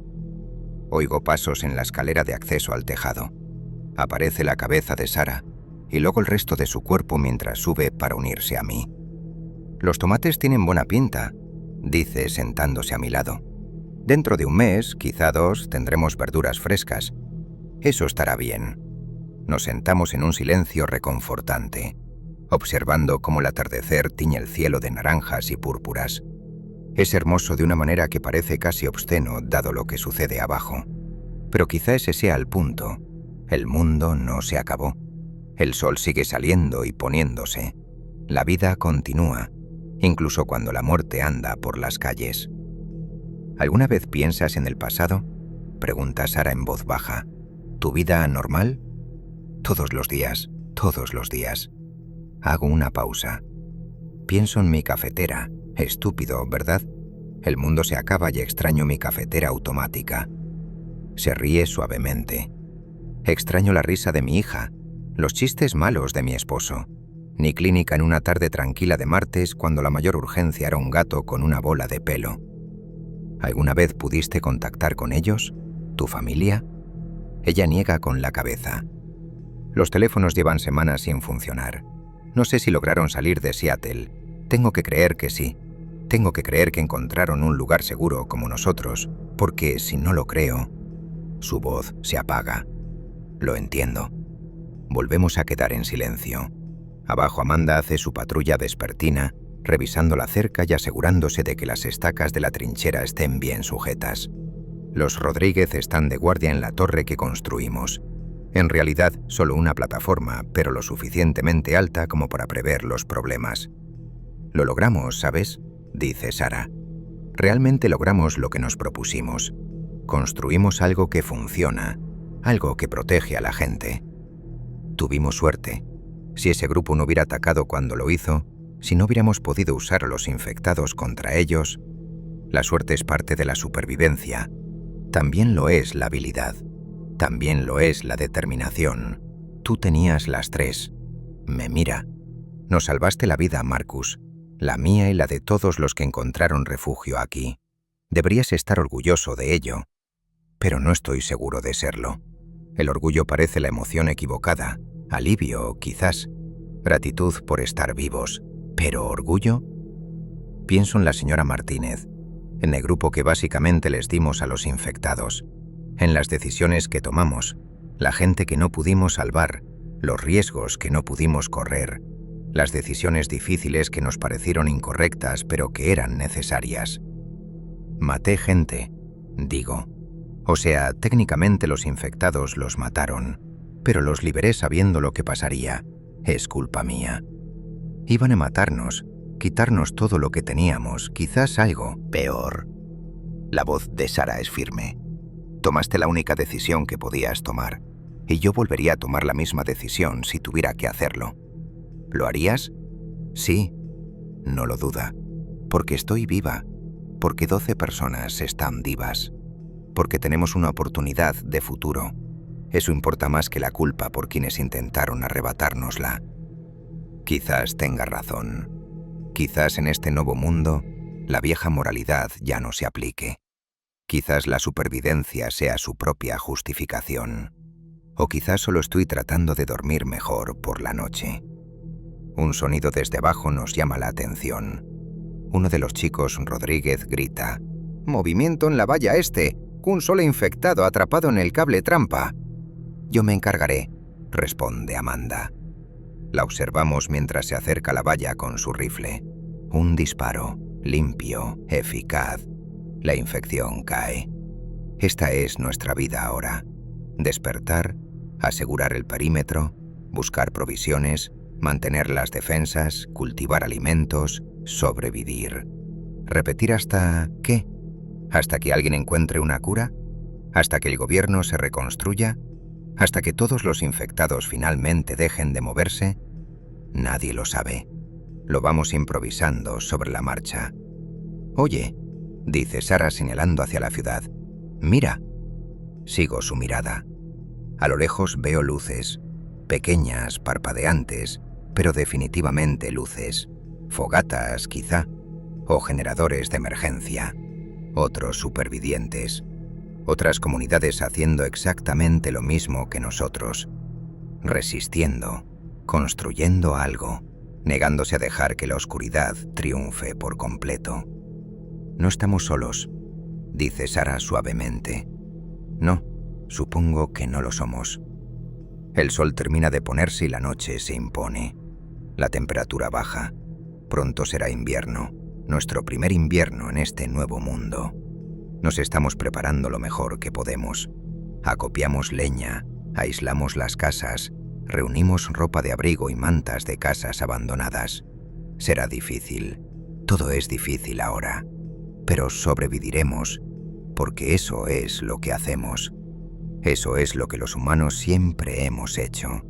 Speaker 1: Oigo pasos en la escalera de acceso al tejado. Aparece la cabeza de Sara y luego el resto de su cuerpo mientras sube para unirse a mí. «Los tomates tienen buena pinta», dice sentándose a mi lado. «Dentro de un mes, quizá 2, tendremos verduras frescas. Eso estará bien». Nos sentamos en un silencio reconfortante, observando cómo el atardecer tiñe el cielo de naranjas y púrpuras. Es hermoso de una manera que parece casi obsceno dado lo que sucede abajo. Pero quizá ese sea el punto. El mundo no se acabó. El sol sigue saliendo y poniéndose. La vida continúa, incluso cuando la muerte anda por las calles. ¿Alguna vez piensas en el pasado?, pregunta Sara en voz baja. ¿Tu vida normal? Todos los días, todos los días. Hago una pausa. Pienso en mi cafetera. Estúpido, ¿verdad? El mundo se acaba y extraño mi cafetera automática. Se ríe suavemente. Extraño la risa de mi hija, los chistes malos de mi esposo. Ni clínica en una tarde tranquila de martes cuando la mayor urgencia era un gato con una bola de pelo. ¿Alguna vez pudiste contactar con ellos? ¿Tu familia? Ella niega con la cabeza. Los teléfonos llevan semanas sin funcionar. No sé si lograron salir de Seattle. Tengo que creer que sí. Tengo que creer que encontraron un lugar seguro como nosotros, porque si no lo creo... Su voz se apaga. Lo entiendo. Volvemos a quedar en silencio. Abajo Amanda hace su patrulla vespertina, revisando la cerca y asegurándose de que las estacas de la trinchera estén bien sujetas. Los Rodríguez están de guardia en la torre que construimos. En realidad, solo una plataforma, pero lo suficientemente alta como para prever los problemas. Lo logramos, ¿sabes?, dice Sara. Realmente logramos lo que nos propusimos. Construimos algo que funciona, algo que protege a la gente. Tuvimos suerte. Si ese grupo no hubiera atacado cuando lo hizo, si no hubiéramos podido usar a los infectados contra ellos, la suerte es parte de la supervivencia. También lo es la habilidad. También lo es la determinación. Tú tenías las tres. Me mira. Nos salvaste la vida, Marcus. La mía y la de todos los que encontraron refugio aquí. Deberías estar orgulloso de ello. Pero no estoy seguro de serlo. El orgullo parece la emoción equivocada. Alivio, quizás. Gratitud por estar vivos. ¿Pero orgullo? Pienso en la señora Martínez, en el grupo que básicamente les dimos a los infectados, en las decisiones que tomamos, la gente que no pudimos salvar, los riesgos que no pudimos correr, las decisiones difíciles que nos parecieron incorrectas pero que eran necesarias. Maté gente, digo. O sea, técnicamente los infectados los mataron, pero los liberé sabiendo lo que pasaría. Es culpa mía. Iban a matarnos, quitarnos todo lo que teníamos, quizás algo peor. La voz de Sara es firme. Tomaste la única decisión que podías tomar, y yo volvería a tomar la misma decisión si tuviera que hacerlo. ¿Lo harías? Sí, no lo duda, porque estoy viva, porque 12 personas están vivas, porque tenemos una oportunidad de futuro. Eso importa más que la culpa por quienes intentaron arrebatárnosla. Quizás tenga razón. Quizás en este nuevo mundo, la vieja moralidad ya no se aplique. Quizás la supervivencia sea su propia justificación. O quizás solo estoy tratando de dormir mejor por la noche. Un sonido desde abajo nos llama la atención. Uno de los chicos Rodríguez grita: «¡Movimiento en la valla este! ¡Un solo infectado atrapado en el cable trampa!». «Yo me encargaré», responde Amanda. La observamos mientras se acerca a la valla con su rifle. Un disparo, limpio, eficaz. La infección cae. Esta es nuestra vida ahora. Despertar, asegurar el perímetro, buscar provisiones, mantener las defensas, cultivar alimentos, sobrevivir. ¿Repetir hasta qué? ¿Hasta que alguien encuentre una cura? ¿Hasta que el gobierno se reconstruya? ¿Hasta que todos los infectados finalmente dejen de moverse? Nadie lo sabe. Lo vamos improvisando sobre la marcha. «Oye», dice Sara señalando hacia la ciudad. «Mira». Sigo su mirada. A lo lejos veo luces, pequeñas, parpadeantes, pero definitivamente luces. Fogatas, quizá, o generadores de emergencia. Otros supervivientes. Otras comunidades haciendo exactamente lo mismo que nosotros. Resistiendo, construyendo algo, negándose a dejar que la oscuridad triunfe por completo. «No estamos solos», dice Sara suavemente. «No, supongo que no lo somos». El sol termina de ponerse y la noche se impone. La temperatura baja. Pronto será invierno, nuestro primer invierno en este nuevo mundo. Nos estamos preparando lo mejor que podemos. Acopiamos leña, aislamos las casas, reunimos ropa de abrigo y mantas de casas abandonadas. Será difícil. Todo es difícil ahora. Pero sobreviviremos, porque eso es lo que hacemos. Eso es lo que los humanos siempre hemos hecho.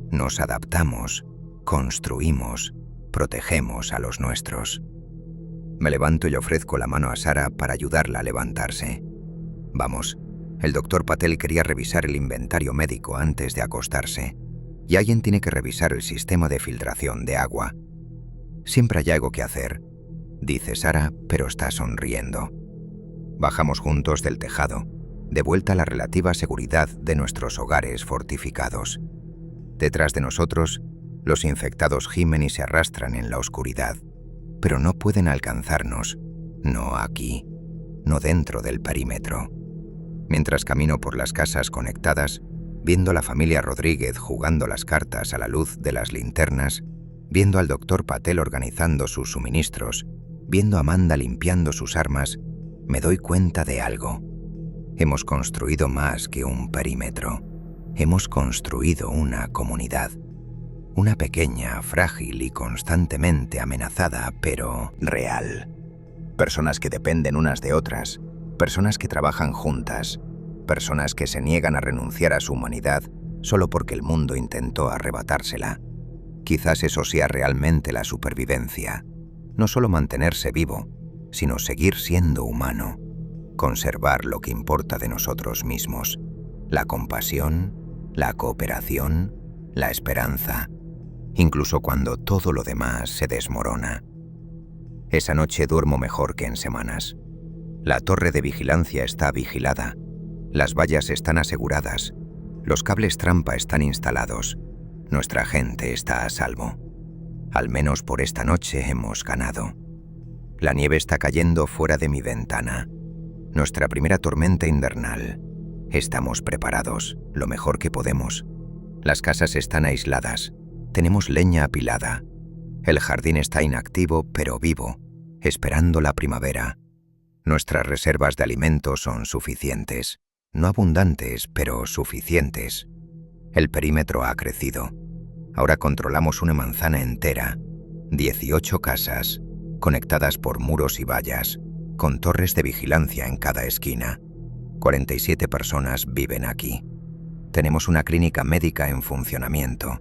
Speaker 1: Nos adaptamos, construimos, protegemos a los nuestros. Me levanto y ofrezco la mano a Sara para ayudarla a levantarse. Vamos, el doctor Patel quería revisar el inventario médico antes de acostarse. Y alguien tiene que revisar el sistema de filtración de agua. Siempre hay algo que hacer, dice Sara, pero está sonriendo. Bajamos juntos del tejado, de vuelta a la relativa seguridad de nuestros hogares fortificados. Detrás de nosotros, los infectados gimen y se arrastran en la oscuridad, pero no pueden alcanzarnos, no aquí, no dentro del perímetro. Mientras camino por las casas conectadas, viendo a la familia Rodríguez jugando las cartas a la luz de las linternas, viendo al doctor Patel organizando sus suministros, viendo a Amanda limpiando sus armas, me doy cuenta de algo. Hemos construido más que un perímetro. Hemos construido una comunidad. Una pequeña, frágil y constantemente amenazada, pero real. Personas que dependen unas de otras, personas que trabajan juntas, personas que se niegan a renunciar a su humanidad solo porque el mundo intentó arrebatársela. Quizás eso sea realmente la supervivencia. No solo mantenerse vivo, sino seguir siendo humano. Conservar lo que importa de nosotros mismos. La compasión, la cooperación, la esperanza. Incluso cuando todo lo demás se desmorona. Esa noche duermo mejor que en semanas. La torre de vigilancia está vigilada. Las vallas están aseguradas. Los cables trampa están instalados. Nuestra gente está a salvo. Al menos por esta noche hemos ganado. La nieve está cayendo fuera de mi ventana. Nuestra primera tormenta invernal. Estamos preparados, lo mejor que podemos. Las casas están aisladas. Tenemos leña apilada. El jardín está inactivo, pero vivo, esperando la primavera. Nuestras reservas de alimentos son suficientes. No abundantes, pero suficientes. El perímetro ha crecido. Ahora controlamos una manzana entera, 18 casas, conectadas por muros y vallas, con torres de vigilancia en cada esquina. 47 personas viven aquí. Tenemos una clínica médica en funcionamiento,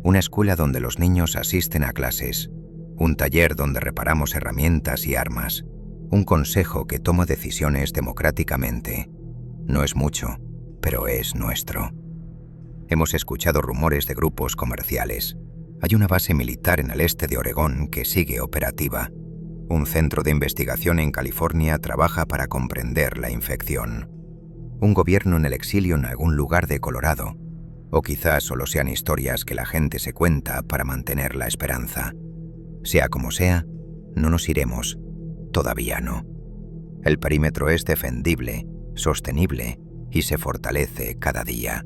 Speaker 1: una escuela donde los niños asisten a clases, un taller donde reparamos herramientas y armas, un consejo que toma decisiones democráticamente. No es mucho, pero es nuestro. Hemos escuchado rumores de grupos comerciales. Hay una base militar en el este de Oregón que sigue operativa. Un centro de investigación en California trabaja para comprender la infección. Un gobierno en el exilio en algún lugar de Colorado. O quizás solo sean historias que la gente se cuenta para mantener la esperanza. Sea como sea, no nos iremos. Todavía no. El perímetro es defendible, sostenible y se fortalece cada día.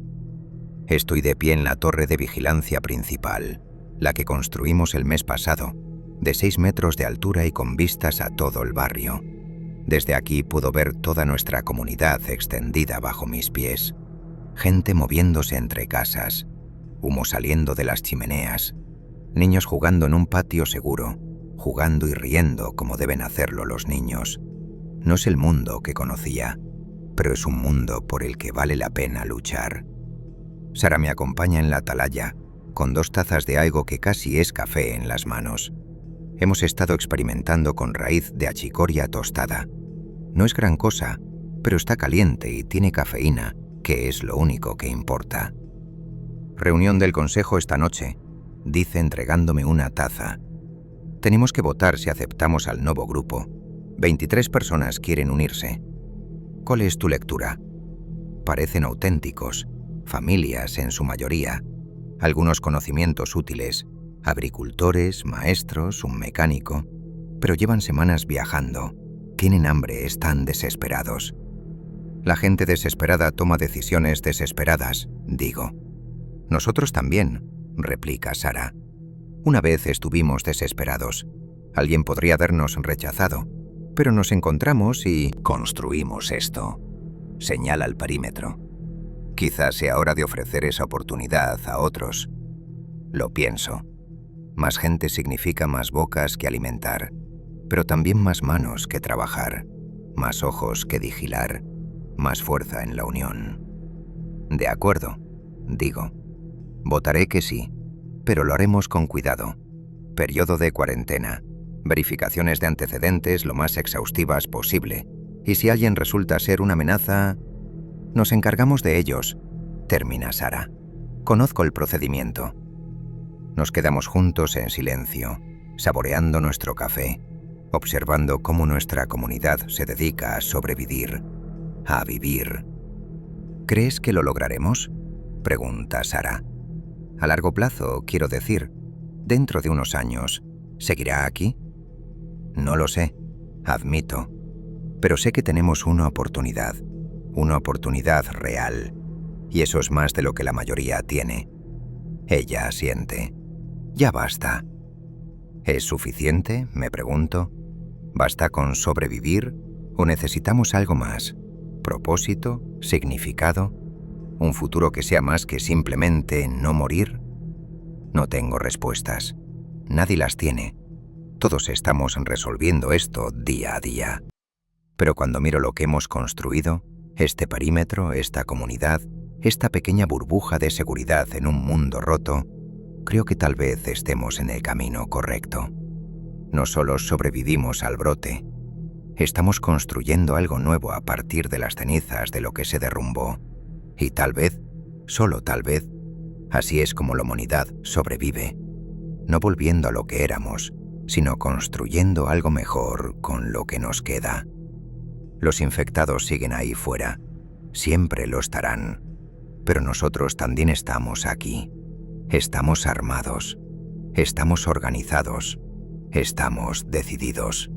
Speaker 1: Estoy de pie en la torre de vigilancia principal, la que construimos el mes pasado, de 6 metros de altura y con vistas a todo el barrio. Desde aquí puedo ver toda nuestra comunidad extendida bajo mis pies. Gente moviéndose entre casas, humo saliendo de las chimeneas, niños jugando en un patio seguro, jugando y riendo como deben hacerlo los niños. No es el mundo que conocía, pero es un mundo por el que vale la pena luchar. Sara me acompaña en la atalaya, con 2 tazas de algo que casi es café en las manos. Hemos estado experimentando con raíz de achicoria tostada. No es gran cosa, pero está caliente y tiene cafeína, que es lo único que importa. Reunión del consejo esta noche, dice entregándome una taza. Tenemos que votar si aceptamos al nuevo grupo. 23 personas quieren unirse. ¿Cuál es tu lectura? Parecen auténticos, familias en su mayoría, algunos conocimientos útiles, agricultores, maestros, un mecánico, pero llevan semanas viajando, tienen hambre, están desesperados. La gente desesperada toma decisiones desesperadas, digo. Nosotros también, replica Sara. Una vez estuvimos desesperados. Alguien podría habernos rechazado, pero nos encontramos y construimos esto. Señala el perímetro. Quizás sea hora de ofrecer esa oportunidad a otros. Lo pienso. Más gente significa más bocas que alimentar, pero también más manos que trabajar, más ojos que vigilar, más fuerza en la unión. De acuerdo, digo. Votaré que sí, pero lo haremos con cuidado. Periodo de cuarentena, verificaciones de antecedentes lo más exhaustivas posible, y si alguien resulta ser una amenaza, nos encargamos de ellos, termina Sara. Conozco el procedimiento. Nos quedamos juntos en silencio, saboreando nuestro café, observando cómo nuestra comunidad se dedica a sobrevivir, a vivir. ¿Crees que lo lograremos?, pregunta Sara. A largo plazo, quiero decir, dentro de unos años, ¿seguirá aquí? No lo sé, admito, pero sé que tenemos una oportunidad real, y eso es más de lo que la mayoría tiene. Ella asiente. Ya basta. ¿Es suficiente?, me pregunto. ¿Basta con sobrevivir o necesitamos algo más? ¿Propósito? ¿Significado? ¿Un futuro que sea más que simplemente no morir? No tengo respuestas. Nadie las tiene. Todos estamos resolviendo esto día a día. Pero cuando miro lo que hemos construido, este perímetro, esta comunidad, esta pequeña burbuja de seguridad en un mundo roto, creo que tal vez estemos en el camino correcto. No solo sobrevivimos al brote, estamos construyendo algo nuevo a partir de las cenizas de lo que se derrumbó. Y tal vez, solo tal vez, así es como la humanidad sobrevive, no volviendo a lo que éramos, sino construyendo algo mejor con lo que nos queda. Los infectados siguen ahí fuera, siempre lo estarán, pero nosotros también estamos aquí. Estamos armados, estamos organizados, estamos decididos,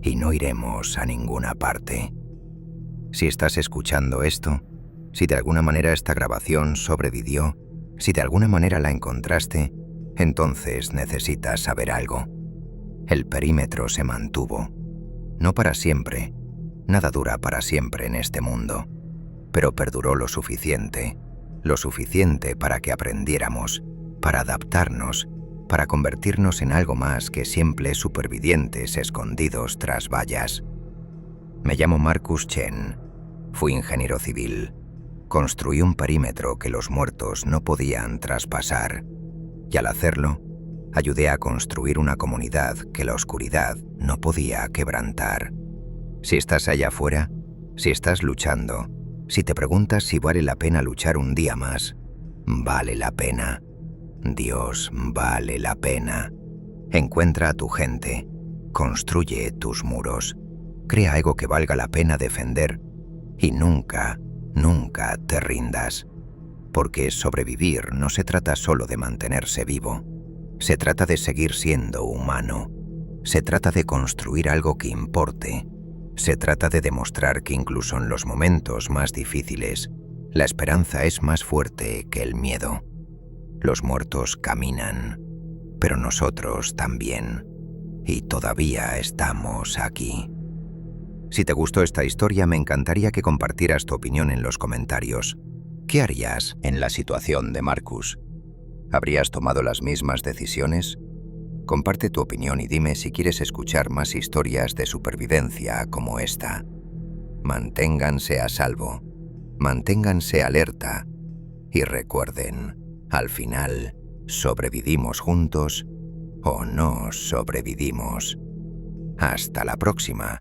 Speaker 1: y no iremos a ninguna parte. Si estás escuchando esto, si de alguna manera esta grabación sobrevivió, si de alguna manera la encontraste, entonces necesitas saber algo. El perímetro se mantuvo. No para siempre, nada dura para siempre en este mundo, pero perduró lo suficiente para que aprendiéramos, para adaptarnos, para convertirnos en algo más que simples supervivientes escondidos tras vallas. Me llamo Marcus Chen. Fui ingeniero civil. Construí un perímetro que los muertos no podían traspasar. Y al hacerlo, ayudé a construir una comunidad que la oscuridad no podía quebrantar. Si estás allá afuera, si estás luchando, si te preguntas si vale la pena luchar un día más, vale la pena. Dios, vale la pena. Encuentra a tu gente, construye tus muros, crea algo que valga la pena defender y nunca, nunca te rindas. Porque sobrevivir no se trata solo de mantenerse vivo, se trata de seguir siendo humano, se trata de construir algo que importe, se trata de demostrar que incluso en los momentos más difíciles, la esperanza es más fuerte que el miedo. Los muertos caminan, pero nosotros también, y todavía estamos aquí. Si te gustó esta historia, me encantaría que compartieras tu opinión en los comentarios. ¿Qué harías en la situación de Marcus? ¿Habrías tomado las mismas decisiones? Comparte tu opinión y dime si quieres escuchar más historias de supervivencia como esta. Manténganse a salvo, manténganse alerta y recuerden, al final, ¿sobrevivimos juntos o no sobrevivimos? Hasta la próxima.